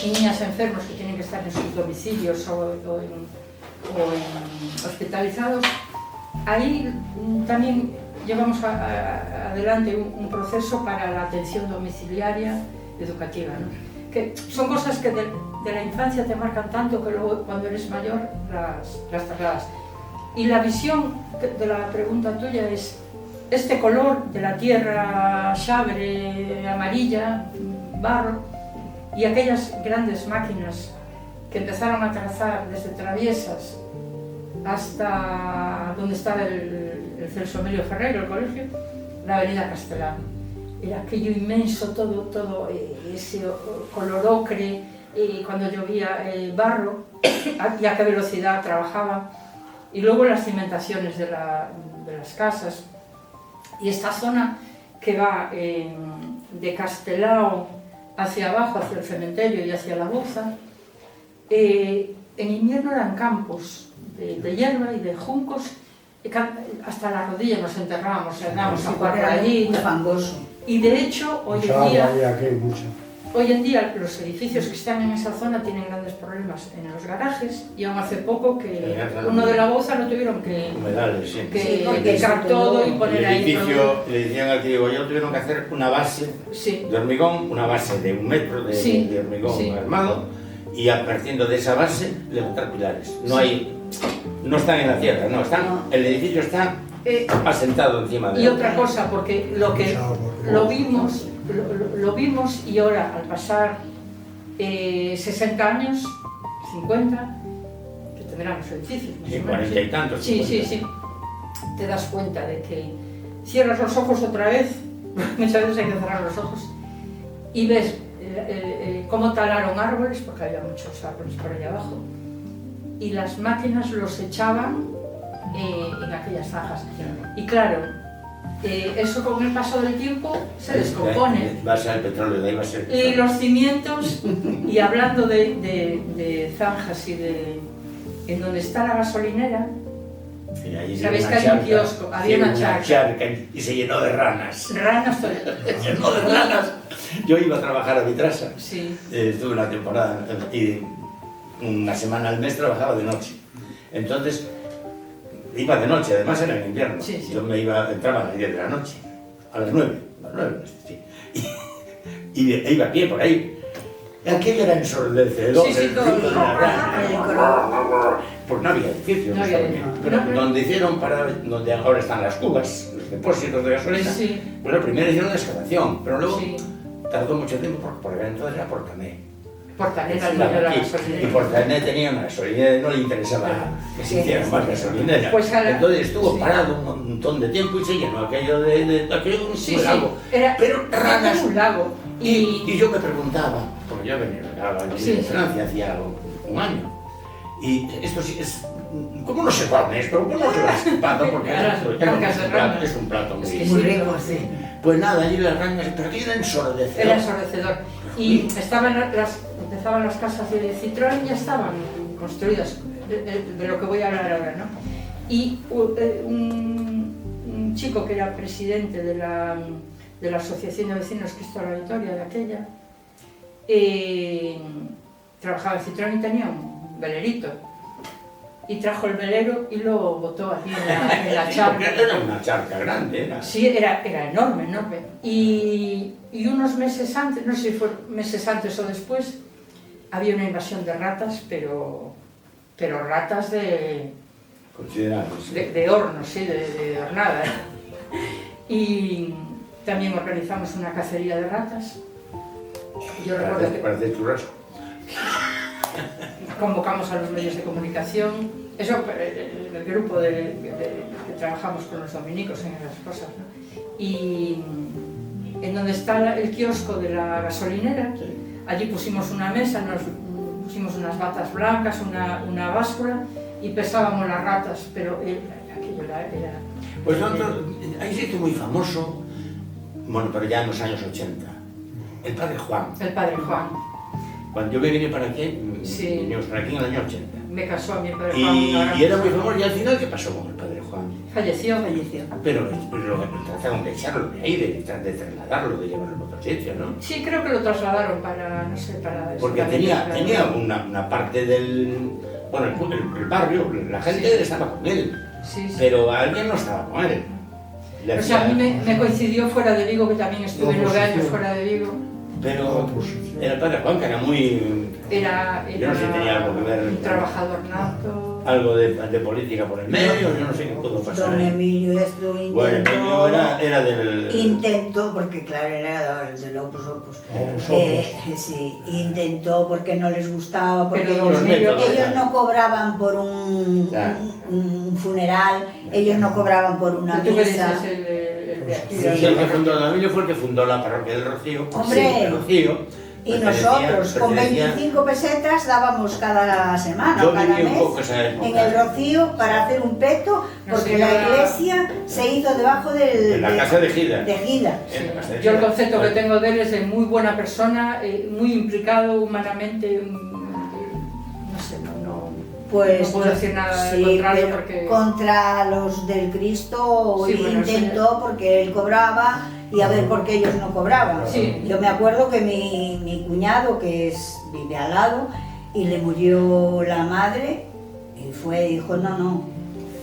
y niñas enfermos que tienen que estar en sus domicilios o hospitalizados, ahí también llevamos adelante un proceso para la atención domiciliaria educativa, ¿no? Que son cosas que de la infancia te marcan tanto que luego cuando eres mayor las trasladas. Y la visión de la pregunta tuya es este color de la tierra chabre, amarilla, barro, y aquellas grandes máquinas que empezaron a trazar desde Traviesas hasta donde estaba el Celso Emilio Ferreiro, el colegio, la avenida Castelao. Era aquello inmenso, todo ese color ocre, y cuando llovía barro, y a qué velocidad trabajaba. Y luego las cimentaciones de las casas. Y esta zona que va de Castelao hacia abajo, hacia el cementerio y hacia la Boza, en invierno eran campos de hierba y de juncos, hasta la rodilla nos enterrábamos, andábamos a jugar por allí. Muy fangoso. Y de hecho, hoy Mucha en agua día, había aquí, mucha. los edificios que están en esa zona tienen grandes problemas en los garajes, y aún hace poco que uno de la Boza lo tuvieron que Humedales, sí. Sí, porque quitar eso todo y todo- poner El ahí edificio, le decían al que digo yo, tuvieron que hacer una base Sí, de hormigón, una base de 1 metro de, Sí, de hormigón sí. armado, y a partir de esa base levantar pilares. No están en la tierra, no, el edificio está asentado encima de Y otra cosa, porque lo vimos y ahora al pasar 60 años, 50, que tendrán los edificios, más Sí, o menos, 40 y tantos. Sí, 50. sí, sí. Te das cuenta de que cierras los ojos otra vez, muchas veces hay que cerrar los ojos, y ves cómo talaron árboles, porque había muchos árboles por allá abajo, y las máquinas los echaban en aquellas zanjas. Y claro, eso con el paso del tiempo se descompone. Va a ser el petróleo, de ahí va a ser. Y los cimientos, y hablando de zanjas y en donde está la gasolinera, Y allí sabéis una que hay un charca, kiosco, había sí, una charca. y se llenó de ranas. ranas todo. Se llenó de ranas. Yo iba a trabajar a Vitrasa. Sí. Estuve una temporada y una semana al mes trabajaba de noche. Entonces, iba de noche, además era en invierno. Sí, sí. Yo entraba a las 10 de la noche, a las 9, sí. Y iba a pie por ahí. Aquello era ensordecedor, Sí, sí, el todo. ruido de la rana. El color. Pues no había edificios, No había, pero no. donde hicieron donde ahora están las cubas, los depósitos de gasolina, Sí. bueno, primero hicieron la excavación, pero luego Sí. tardó mucho tiempo porque entonces era Portané. Portanera de la Y gasolinera. Portané tenía una gasolinera y no le interesaba que se hiciera más gasolinera. Pues ahora- Entonces estuvo sí. parado un montón de tiempo y se llenó aquello aquello Sí, un sí. lago. Era Pero ranas. un lago. Y yo me preguntaba, porque yo venía Sí, de sí. Francia hacía un año, y esto sí es. ¿Cómo no se come esto? ¿Cómo no se lo has escapado? Porque es un plato muy. Es que Muy sí. rico, sí. Pues nada, allí las ranas, pero aquí era ensordecedor. Era ensordecedor. Y empezaban las casas de Citroën, ya estaban construidas, de lo que voy a hablar ahora, ¿no? Y un chico que era presidente de la Asociación de Vecinos Cristo de la Victoria, de aquella, trabajaba en Citroën y tenía un velerito. Y trajo el velero y lo botó aquí en la Sí, charca. porque era una charca grande, era. Sí, era enorme, enorme. Y unos meses antes, no sé si fue meses antes o después, había una invasión de ratas, pero ratas Considerables. de horno, sí, de hornada. Y también organizamos una cacería de ratas. Yo recuerdo que Parece churrasco. convocamos a los medios de comunicación, eso, el grupo que trabajamos con los dominicos en esas cosas, ¿no? Y en donde está el kiosco de la gasolinera, Sí. allí pusimos una mesa, pusimos unas batas blancas, una báscula y pesábamos las ratas, pero aquello era... Pues hay un sitio muy famoso, bueno, pero ya en los años 80, el Padre Juan. El padre Juan. Cuando yo vine para aquí, Sí. vinimos para aquí en el año 80. Me casó a mi padre Juan. Y una gran era muy persona. famoso, y al final, ¿qué pasó con el Padre Juan? Falleció. Pero trataron de echarlo de ahí, de trasladarlo, de llevarlo a otro sitio, ¿no? Sí, creo que lo trasladaron para, no sé, para... Porque tenía una parte del... Bueno, el barrio, la gente Sí. estaba con él, Sí, sí. pero alguien no estaba con él. Le O sea, a hacía- mí me coincidió fuera de Vigo, que también estuve 9 años Oposición. fuera de Vigo. Pero era el Padre Juan, que era muy... Era Yo no sé si tenía algo que ver. un trabajador nato. Algo de política por el medio, yo no sé qué pudo pasar Don ahí. Emilio esto Bueno, intentó, era del... intentó, porque claro, era el de los Opus. Opus Opus. Sí, intentó porque no les gustaba, porque Pero ellos, los métodos, ellos claro. no cobraban por un funeral, ellos no cobraban por una ¿Tú qué misa. dices? El de aquí. Sí, el que fundó Don Emilio fue el que fundó la parroquia del Rocío. Hombre. Sí, el Rocío. Y Pertenecía- nosotros con pertenecía- 25 pesetas dábamos cada semana Yo o cada viví un mes poco esa época. en el Rocío para hacer un peto, No porque sé, la nada. iglesia se hizo debajo del, En la casa de Gida. de Gida. En la casa de Yo el Gida. concepto que tengo de él es de muy buena persona, muy implicado humanamente, no sé, no Pues no puedo decir nada sí, contrario pero porque... contra los del Cristo Sí, bueno, intentó porque él cobraba y a ver por qué ellos no cobraban. Sí. Yo me acuerdo que mi cuñado, que vive al lado, y le murió la madre, y dijo, no,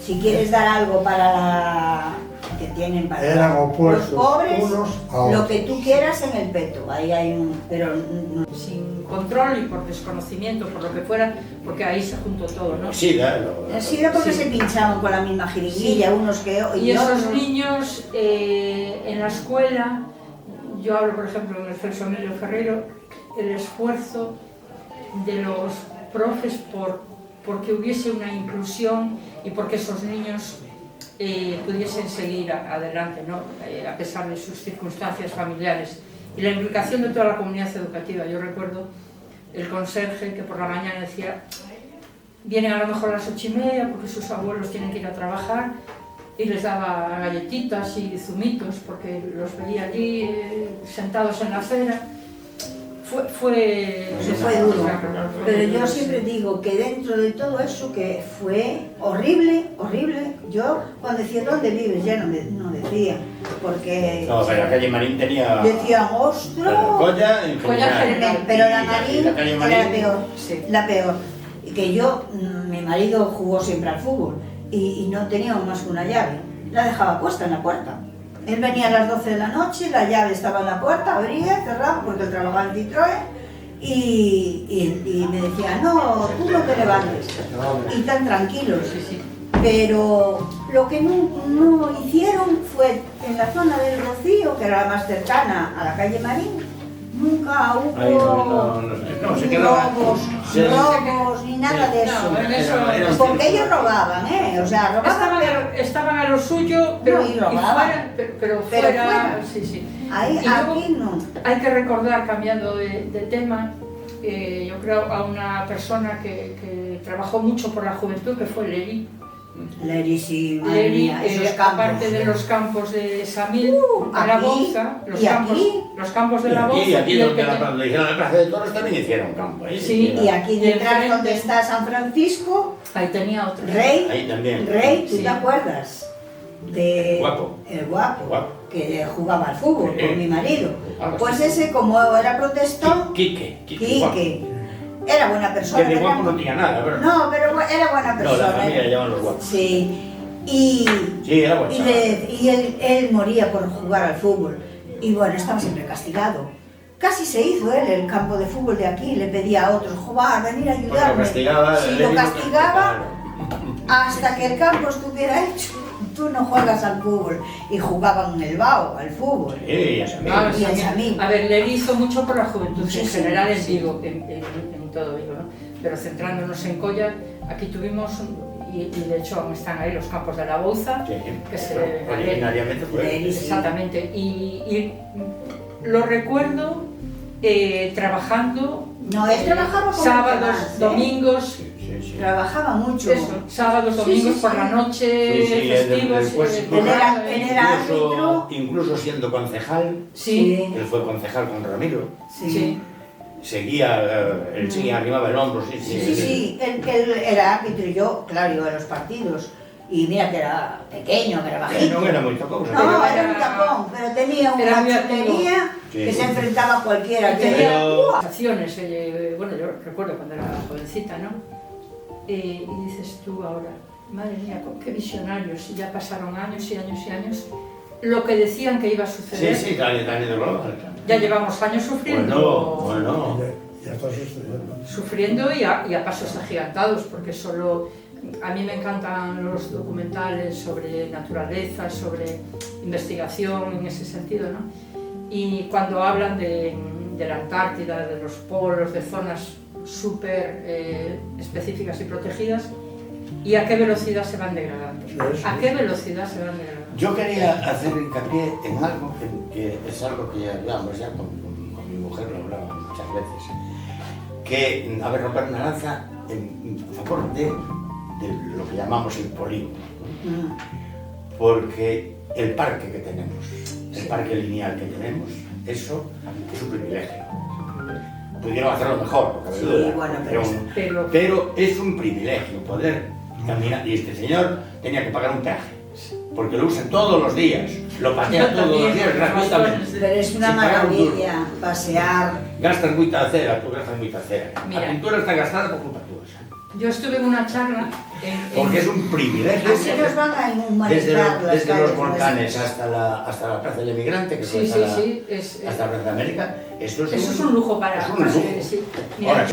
si quieres dar algo para que tienen para Eran los opuestos pobres, unos a lo otros. que tú quieras en el peto, ahí hay un... pero sin control y por desconocimiento, por lo que fuera, porque ahí se juntó todo, ¿no? Sí, claro. sí, era porque Sí. se pinchaban con la misma jeringuilla, unos que... Y esos otros. niños en la escuela, yo hablo por ejemplo en el Celso Emilio Ferreiro, el esfuerzo de los profes porque hubiese una inclusión y porque esos niños pudiesen seguir adelante, ¿no? A pesar de sus circunstancias familiares. Y la implicación de toda la comunidad educativa. Yo recuerdo el conserje que por la mañana decía, vienen a lo mejor a las 8:30 porque sus abuelos tienen que ir a trabajar, y les daba galletitas y zumitos porque los veía allí sentados en la acera. Fue duro, pero yo duro, siempre sí. digo que dentro de todo eso que fue horrible, horrible, yo cuando decía ¿dónde vives? Ya no decía, porque No, pero la calle Marín tenía... decían ¡ostras! Colla en Colla general. general. Pero la Y Marín la calle era Marín- la peor, Sí. la peor. Y que yo, mi marido jugó siempre al fútbol y no teníamos más que una llave, la dejaba puesta en la puerta. Él venía a las 12 de la noche, la llave estaba en la puerta, abría, cerraba, porque él trabajaba en Citroën, y me decía, no, tú no te levantes, y tan tranquilos. Sí, sí. Pero lo que no hicieron fue, en la zona del Rocío, que era la más cercana a la calle Marín, nunca hubo Ahí no, se quedaba- robos, ni nada de eso. No, en eso- Era un Porque circo. ellos robaban, o sea, robaban, pero Estaban a lo suyo, pero, No, y robaban. pero Pero fuera, fuera. sí, sí. ahí, Y luego aquí no. hay que recordar, cambiando de tema, yo creo a una persona que trabajó mucho por la juventud, que fue Leri. Leri, sí, madre Leri, mía, esos campos. aparte de los campos de Samil, de la aquí, Bouza, y aquí. los campos de Y la aquí, Bouza, y aquí y el donde que la le hicieron la Plaza de Toros también hicieron campo. Ahí, Sí, Y aquí detrás enfrente. donde está San Francisco, ahí tenía otro. Rey, Ahí también. ¿tú Sí. te acuerdas? De Guapo. El guapo, El guapo. que jugaba al fútbol Sí. con mi marido. Ahora Pues sí. ese, como era protestón, Quique. Quique, era buena persona. Que de guapo ¿verdad? no tenía nada, pero... No, pero era buena No, persona. la familia llaman los guapos. Sí, y, Sí, era bueno. él moría por jugar al fútbol. Y bueno, estaba siempre castigado. Casi se hizo él el campo de fútbol de aquí, le pedía a otros, jugar, venir a Pues ayudarme. lo castigaba, Si le lo dijo que- castigaba, claro. hasta que el campo estuviera hecho. Tú no juegas al fútbol. Y jugaban en el Bao, al fútbol. Sí, ya sabía. Ah, Y el sí. Samil. A ver, Leri hizo mucho por la juventud en Muchísimo, general en sí. Vigo, en todo Vigo, ¿no? Pero centrándonos en Colla, aquí tuvimos, y de hecho aún están ahí los campos de la Bouza, Sí, que se... originariamente fue... Leri. Sí. Exactamente, y lo recuerdo trabajando No, él trabajaba con sábados, los demás, ¿eh? domingos, Sí. Trabajaba mucho. eso, sábados, Sí, domingos sí, por sí. la noche, Sí, sí, festivos, después- Él era árbitro. Incluso siendo concejal, sí, él fue concejal con Ramiro, sí. seguía, él seguía, arribaba el hombro, sí. Sí, él era árbitro y yo, claro, iba a los partidos. Y mira que era pequeño, que era bajito. No era muy taposo. No, Pero era un era- tapón, pero tenía era una muy activo. chulería Sí. que se enfrentaba a cualquiera. Y Que tenía Pero- acciones, bueno, yo recuerdo cuando era jovencita, ¿no? Y dices tú ahora, madre mía, qué visionarios, y ya pasaron años y años y años, lo que decían que iba a suceder, Sí, Dani de Globo. ya llevamos años sufriendo, Bueno. Ya está sucediendo. sufriendo y a pasos agigantados, porque solo, a mí me encantan los documentales sobre naturaleza, sobre investigación en ese sentido, ¿no? Y cuando hablan de la Antártida, de los polos, de zonas súper específicas y protegidas, y a qué velocidad se van degradando. Sí, sí. ¿A qué velocidad se van degradando? Yo quería hacer hincapié en algo que es algo que ya hablamos ya con mi mujer, lo hablamos muchas veces, que, a ver, romper una lanza a favor de lo que llamamos el polígono, ¿no? Porque el parque que tenemos, el parque lineal que tenemos, eso es un privilegio. Pudieron hacerlo mejor, porque Sí, duda, bueno, pero es un privilegio poder caminar, y este señor tenía que pagar un peaje, porque lo usa todos los días, lo patea todos los días gratuitamente. Pero es una Sin pagar un duro. maravilla pasear. Gastas mucha cera, tú gastas mucha cera. Mira. La pintura está gastada por culpa tuya. Yo estuve en una charla Porque es un privilegio. Así nos van a Desde, inhumanizar las desde calles los volcanes nuestras. hasta la Plaza del Emigrante, que Sí, fue sí, sí. hasta la Plaza de América, esto Eso es un lujo para... es un lujo. sí. Mira, Ahora,